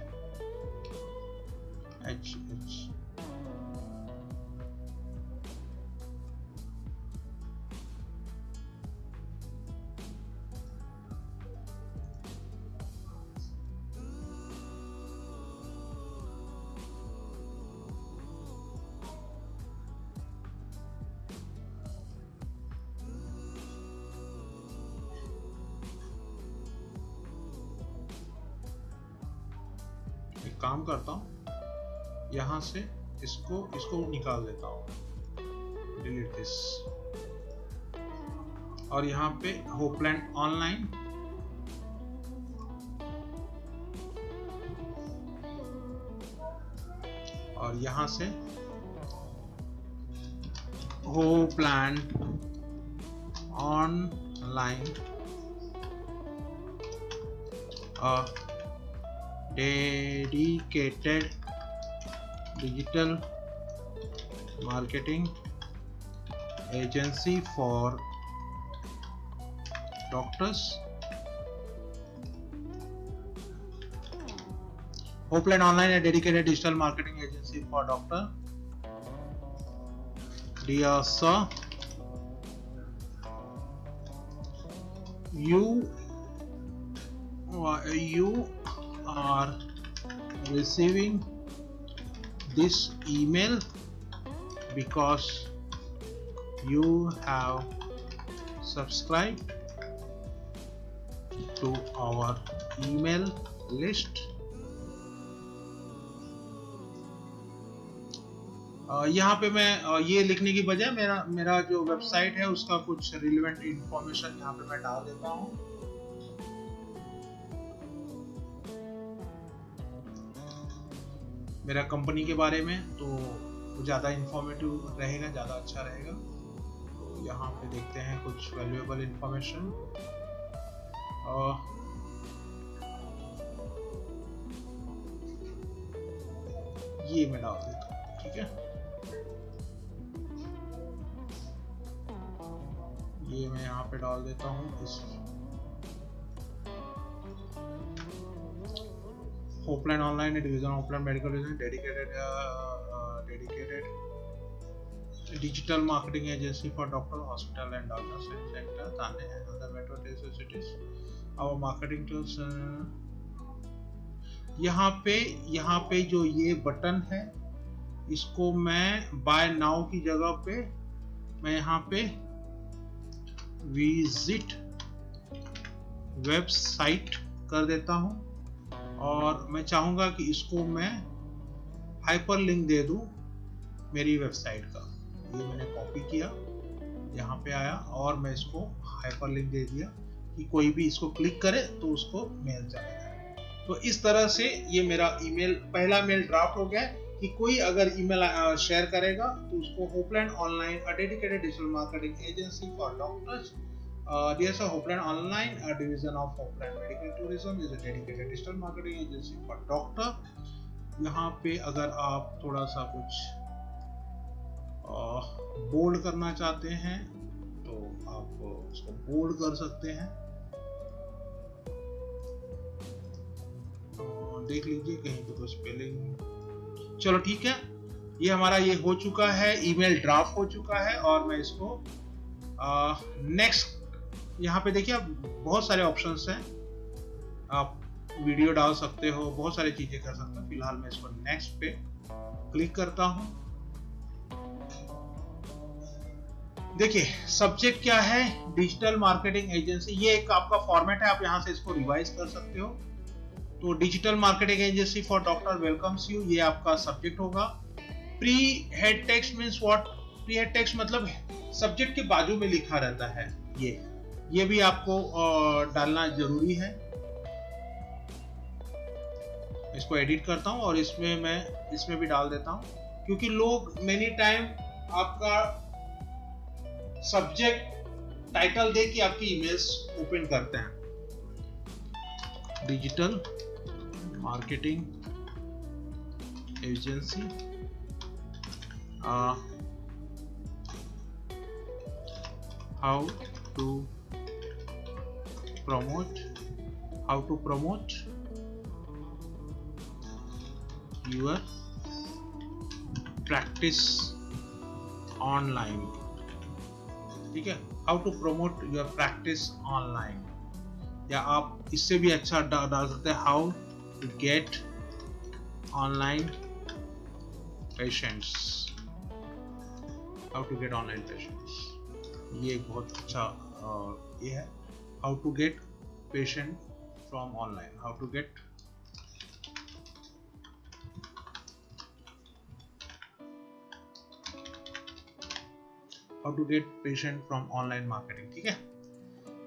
काम करता हूँ, यहाँ से इसको निकाल देता हूँ, डिलीट दिस। और यहाँ पे होपलैंड ऑनलाइन, और यहाँ से होपलैंड online dedicated digital marketing agency for doctors. Hopeland Online, a dedicated digital marketing agency for doctor. Dear sir, you are receiving this email because you have subscribed to our email list. यहाँ पे मैं ये लिखने की बजाय मेरा जो वेबसाइट है उसका कुछ रिलेवेंट इंफॉर्मेशन यहाँ पे मैं डाल देता हूँ। मेरा कंपनी के बारे में, तो ज़्यादा इंफॉर्मेटिव रहेगा, ज़्यादा अच्छा रहेगा। तो यहाँ पे देखते हैं कुछ वैल्यूएबल इंफॉर्मेशन। ये मैं डाल देता हूँ, ठीक है। ये मैं यहाँ पे डाल देता हूँ इस Hopeland Online, a division of Hopeland Medical Division, dedicated digital marketing agency for doctor, hospital and doctor center, Thane and other metro cities. Our marketing tools. यहाँ पे जो ये बटन है, इसको मैं बाय नाउ की जगह पे मैं यहाँ पे विजिट वेबसाइट कर देता हूँ। और मैं चाहूंगा कि इसको मैं हाइपर लिंक दे दूं मेरी वेबसाइट का। ये मैंने कॉपी किया, यहाँ पे आया और मैं इसको हाइपर लिंक दे दिया कि कोई भी इसको क्लिक करे तो उसको मेल चला जाए। तो इस तरह से ये मेरा ईमेल, पहला मेल ड्राफ्ट हो गया। कि कोई अगर ईमेल शेयर करेगा तो उसको Hopeland online, a dedicated digital marketing agency for doctors, dear sir, Hopeland Online, a division of Hopeland Medical Tourism, is a dedicated digital marketing agency for doctor. यहाँ पे अगर आप थोड़ा सा कुछ बोल्ड करना चाहते हैं तो आप उसको बोल्ड कर सकते हैं। देख लीजिए कहीं पे तो स्पेलिंग, चलो ठीक है। ये हमारा ये हो चुका है, ईमेल ड्राफ्ट हो चुका है और मैं इसको नेक्स्ट, यहाँ पे देखिए आप बहुत सारे ऑप्शंस हैं, आप वीडियो डाल सकते हो, बहुत सारी चीजें कर सकते हो। फिलहाल मैं इसको नेक्स्ट पे क्लिक करता हूं। देखिए सब्जेक्ट क्या है, डिजिटल मार्केटिंग एजेंसी, ये एक आपका फॉर्मेट है, आप यहां से इसको रिवाइज कर सकते हो। तो digital marketing agency for doctor welcomes you, ये आपका सब्जेक्ट होगा। Pre head text means what, pre head text मतलब सब्जेक्ट के बाजू में लिखा रहता है, ये भी आपको डालना जरूरी है। इसको एडिट करता हूं और इसमें भी डाल देता हूं, क्योंकि लोग मेनी टाइम आपका सब्जेक्ट टाइटल दे के आपकी ईमेल्स ओपन करते हैं। Digital marketing agency, how to promote your practice online, ठीक है, how to promote your practice online, या आप इससे भी अच्छा डाल सकते हैं, how to get online patients, how to get online patients, ये एक बहुत अच्छा ये है। How to get patient from online, how to get patient from online marketing, ठीक है।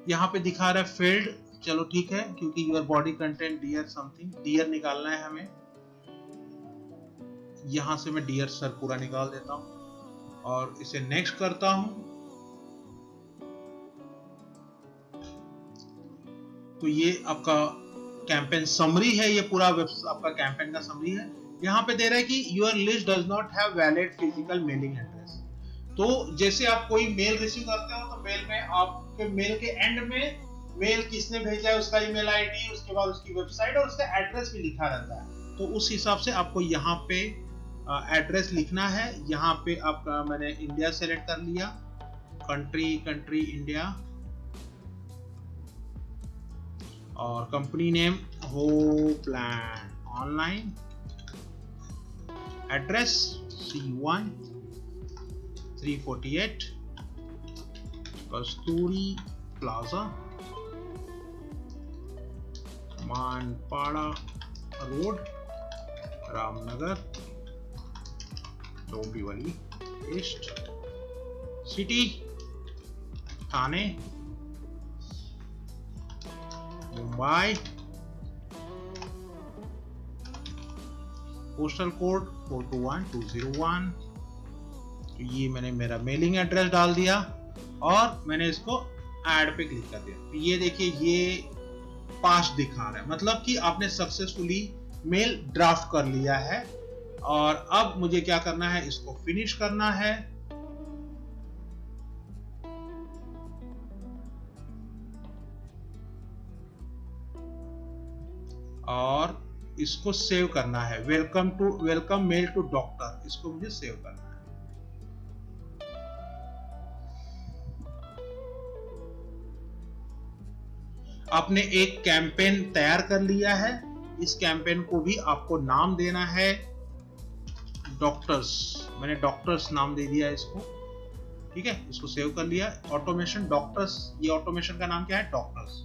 यहाँ पे दिखा रहा है फील्ड, चलो ठीक है, क्योंकि your body content dear something, dear निकालना है हमें। यहां से मैं डियर सर पूरा निकाल देता हूं और इसे नेक्स्ट करता हूं। तो ये आपका कैंपेन समरी है, ये पूरा आपका कैंपेन का समरी है। यहाँ पे दे रहा है कि your list does not have valid physical mailing address. तो जैसे आप कोई मेल रिसीव करते हो तो मेल में आपके मेल के एंड में मेल किसने भेजा है, उसका ईमेल आईडी, उसके बाद उसकी वेबसाइट और उसका एड्रेस भी लिखा रहता है। तो उस हिसाब से आपको यहाँ पे एड्रेस लिखना है। यहाँ पे आपका मैंने इंडिया सेलेक्ट कर लिया, कंट्री इंडिया, और company name Hopeland online, address C1 348 Kasturi plaza, Manpada road, Ramnagar, Dombivli east, city Thane, Mumbai, postal code 421201। तो ये मैंने मेरा मेलिंग एड्रेस डाल दिया और मैंने इसको ऐड पे क्लिक कर दिया। तो ये देखिए ये पास दिखा रहा है, मतलब कि आपने सक्सेसफुली मेल ड्राफ्ट कर लिया है। और अब मुझे क्या करना है, इसको फिनिश करना है। और इसको सेव करना है, वेलकम मेल टू डॉक्टर, इसको मुझे सेव करना है। आपने एक कैंपेन तैयार कर लिया है। इस कैंपेन को भी आपको नाम देना है डॉक्टर्स, मैंने डॉक्टर्स नाम दे दिया इसको, ठीक है। इसको सेव कर लिया। ऑटोमेशन डॉक्टर्स, ये ऑटोमेशन का नाम क्या है, डॉक्टर्स।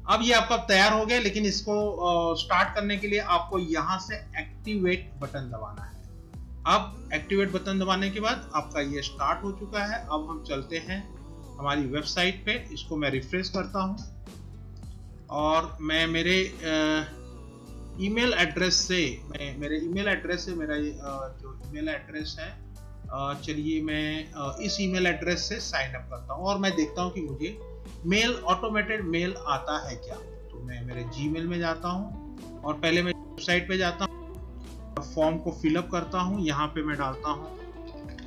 अब ये आपका तैयार हो गया, लेकिन इसको स्टार्ट करने के लिए आपको यहां से एक्टिवेट बटन दबाना है। अब एक्टिवेट बटन दबाने के बाद आपका ये स्टार्ट हो चुका है। अब हम चलते हैं हमारी वेबसाइट पे, इसको मैं रिफ्रेश करता हूं और मैं मेरे ईमेल एड्रेस से मैं मेरे ईमेल एड्रेस से मेरा जो ईमेल एड्रेस है, चलिए मैं इस ईमेल एड्रेस से साइन अप करता हूँ और मैं देखता हूँ कि मुझे मेल, ऑटोमेटेड मेल आता है क्या। तो मैं मेरे जीमेल में जाता हूँ और पहले मैं वेबसाइट पे जाता हूँ और फॉर्म को फिलअप करता हूँ। यहाँ पे मैं डालता हूँ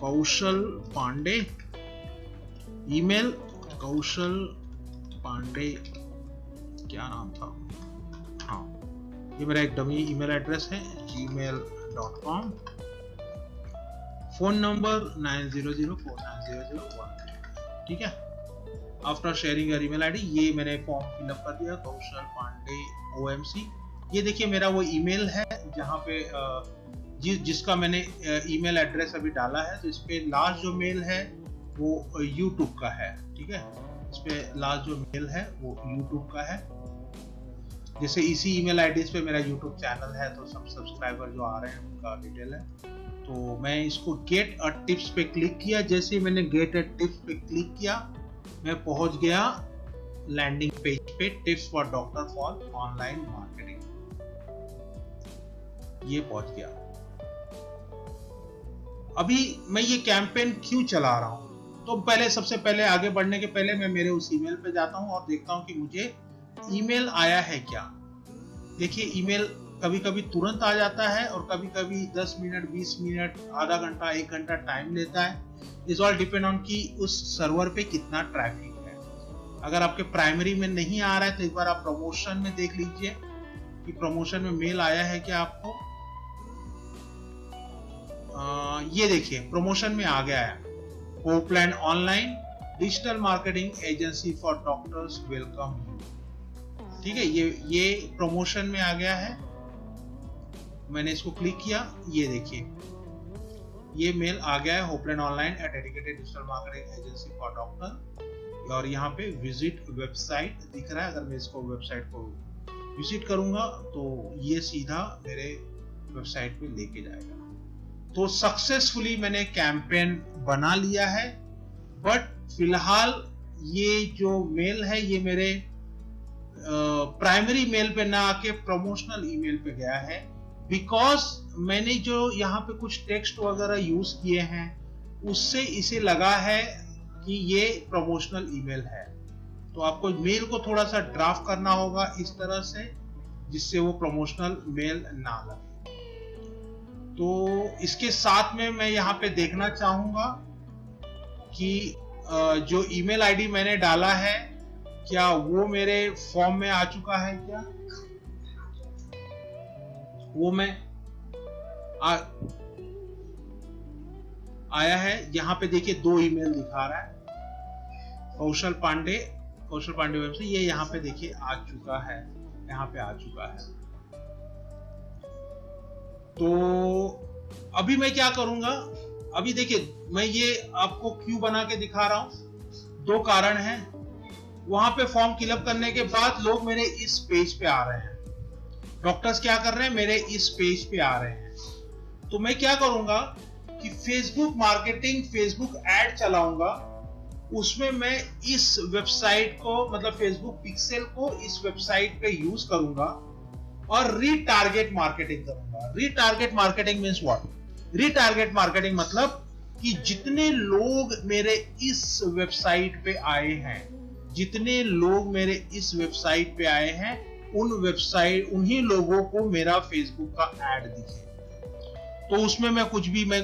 कौशल पांडे, ईमेल कौशल पांडे, क्या नाम था, हाँ ये मेरा एक डमी ईमेल एड्रेस है gmail.com। फोन नंबर 90049001, ठीक है। After sharing your email ID, ये मैंने फॉर्म फिलअप कर दिया, कौशल पांडे OMC। ये देखिए मेरा वो ईमेल है जहाँ पे जिसका मैंने ईमेल एड्रेस अभी डाला है। तो इस पे लास्ट जो मेल है वो YouTube का है, ठीक है। इस पे लास्ट जो मेल है वो YouTube का है। जैसे इसी ईमेल आईडी पे मेरा YouTube चैनल है, तो सब सब्सक्राइबर जो आ रहे हैं उनका डिटेल है। तो मैं इसको गेट अ टिप्स पे क्लिक किया। जैसे ही मैंने गेट अ टिप्स पे क्लिक किया, मैं पहुंच गया लैंडिंग पेज पे, tips for doctor for online marketing. ये पहुंच गया। अभी मैं ये कैंपेन क्यों चला रहा हूं, तो पहले सबसे पहले आगे बढ़ने के पहले मैं मेरे उस ईमेल पे जाता हूं और देखता हूं कि मुझे ईमेल आया है क्या। देखिए ईमेल कभी कभी तुरंत आ जाता है और कभी कभी 10 मिनट, 20 मिनट, आधा घंटा, 1 घंटा टाइम लेता है। इज ऑल डिपेंड ऑन कि उस सर्वर पे कितना ट्रैफिक है। अगर आपके प्राइमरी में नहीं आ रहा है तो एक बार आप प्रमोशन में देख लीजिए कि प्रमोशन में मेल आया है क्या आपको। ये देखिए प्रमोशन में आ गया है, Hopeland online digital marketing agency for doctors welcome you, ठीक है। ये प्रमोशन में आ गया है। मैंने इसको क्लिक किया, ये देखिए ये मेल आ गया है, Hopeland online a dedicated digital marketing agency for doctor. और यहाँ पे विजिट वेबसाइट दिख रहा है। अगर मैं इसको वेबसाइट को विजिट करूंगा तो ये सीधा मेरे वेबसाइट पे लेके जाएगा। तो सक्सेसफुली मैंने कैंपेन बना लिया है। बट फिलहाल ये जो मेल है ये मेरे प्राइमरी मेल पे ना आके प्रमोशनल ईमेल पे गया है, बिकॉज मैंने जो यहाँ पे कुछ टेक्स्ट वगैरह यूज किए हैं उससे इसे लगा है कि ये प्रमोशनल ईमेल है। तो आपको मेल को थोड़ा सा ड्राफ्ट करना होगा इस तरह से जिससे वो प्रमोशनल मेल ना लगे। तो इसके साथ में मैं यहाँ पे देखना चाहूंगा कि जो ईमेल आईडी मैंने डाला है क्या वो मेरे फॉर्म में आ चुका है क्या। वो मैं आया है। यहाँ पे देखिए 2 ईमेल दिखा रहा है, कौशल पांडे वेबसाइट, ये यहाँ पे देखिए आ चुका है, यहाँ पे आ चुका है। तो अभी मैं क्या करूंगा, अभी देखिए मैं ये आपको क्यों बना के दिखा रहा हूं, 2 कारण हैं। वहां पे फॉर्म फिलअप करने के बाद लोग मेरे इस पेज पे आ रहे हैं, डॉक्टर्स क्या कर रहे हैं, मेरे इस पेज पे आ रहे हैं। तो मैं क्या करूंगा कि फेसबुक मार्केटिंग, फेसबुक एड चलाऊंगा, उसमें मैं इस वेबसाइट को, मतलब फेसबुक पिक्सेल को इस वेबसाइट पे यूज करूंगा और रीटारगेट मार्केटिंग करूंगा। Retarget marketing means what? Retarget marketing मतलब कि जितने लोग मेरे इस वेबसाइट पे आए हैं, जितने लोग मेरे इस वेबसाइट पे आए हैं, उन्हीं लोगों को मेरा फेसबुक का ऐड दिखे। तो उसमें मैं कुछ भी, मैं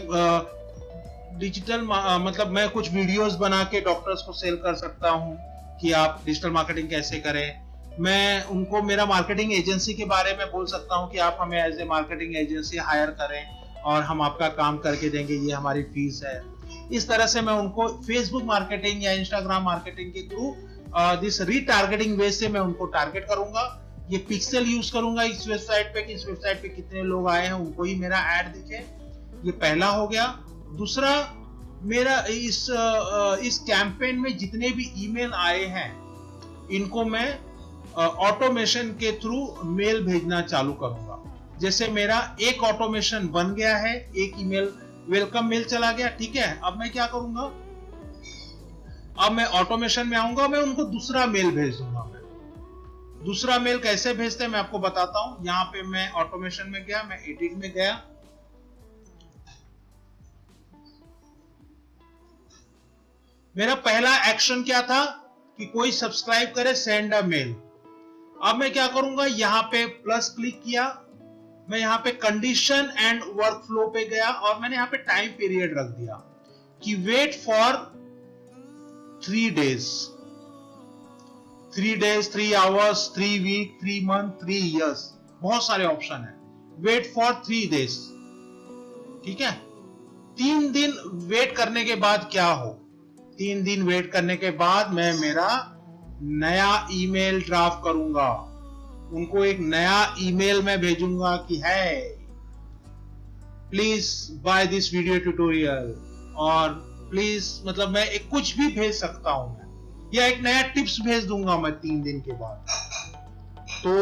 डिजिटल मतलब मैं कुछ वीडियोस बना के डॉक्टर्स को सेल कर सकता हूं कि आप डिजिटल मार्केटिंग कैसे करें। मैं उनको मेरा मार्केटिंग एजेंसी के बारे में बोल सकता हूं कि आप हमें as a marketing agency hire करें और हम आपका काम करके देंगे, ये हमारी फीस है। इस तरह से मैं उनको फेसबुक मार्केटिंग या इंस्टाग्राम मार्केटिंग के थ्रू दिस रीटारगेटिंग वे से मैं उनको टारगेट करूंगा। ये पिक्सेल यूज करूंगा इस वेबसाइट पे कि इस वेबसाइट पे कितने लोग आए हैं उनको ही मेरा ऐड दिखे। ये पहला हो गया। दूसरा, मेरा इस कैंपेन में जितने भी ईमेल आए हैं इनको मैं ऑटोमेशन के थ्रू मेल भेजना चालू करूंगा। जैसे मेरा एक ऑटोमेशन बन गया है, एक ईमेल वेलकम मेल चला गया, ठीक है। अब मैं क्या करूंगा, अब मैं ऑटोमेशन में आऊंगा, मैं उनको दूसरा मेल भेज दूंगा। मैं दूसरा मेल कैसे भेजते हैं मैं आपको बताता हूं। यहां पे मैं ऑटोमेशन में गया, मैं एडिट में गया, मेरा पहला एक्शन क्या था कि कोई सब्सक्राइब करे, सेंड अ मेल। अब मैं क्या करूंगा, यहां पे प्लस क्लिक किया, मैं यहां पे कंडीशन एंड वर्कफ्लो पे गया और मैंने यहां पे टाइम पीरियड रख दिया कि wait for 3 days, 3 days, 3 hours, 3 week, 3 month, 3 years, बहुत सारे ऑप्शन है। वेट फॉर 3 days, ठीक है। 3 दिन वेट करने के बाद क्या हो, 3 दिन वेट करने के बाद मैं मेरा नया ईमेल ड्राफ्ट करूंगा, उनको एक नया ईमेल में भेजूंगा कि है please buy this video tutorial, और प्लीज मतलब मैं एक कुछ भी भेज सकता हूं मैं, या एक नया टिप्स भेज दूंगा मैं 3 दिन के बाद। तो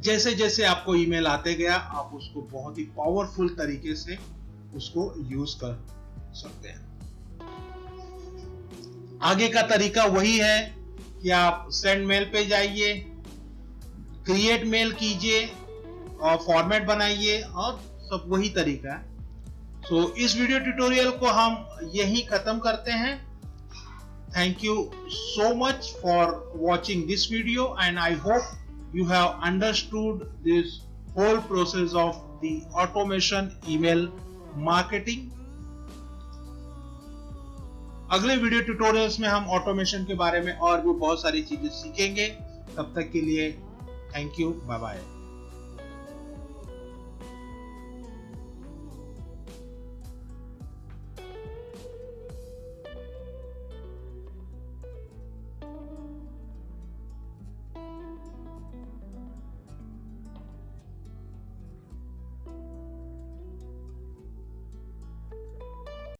जैसे जैसे आपको ईमेल आते गया आप उसको बहुत ही पावरफुल तरीके से उसको यूज कर सकते हैं। आगे का तरीका वही है कि आप सेंड मेल पे जाइए, क्रिएट मेल कीजिए और फॉर्मेट बनाइए, और सब वही तरीका है। सो इस वीडियो ट्यूटोरियल को हम यही खत्म करते हैं। Thank you so much for watching this video, and I hope you have understood this whole process of the automation email marketing. अगले वीडियो ट्यूटोरियल्स में हम ऑटोमेशन के बारे में और भी बहुत सारी चीजें सीखेंगे। तब तक के लिए थैंक यू, बाय बाय।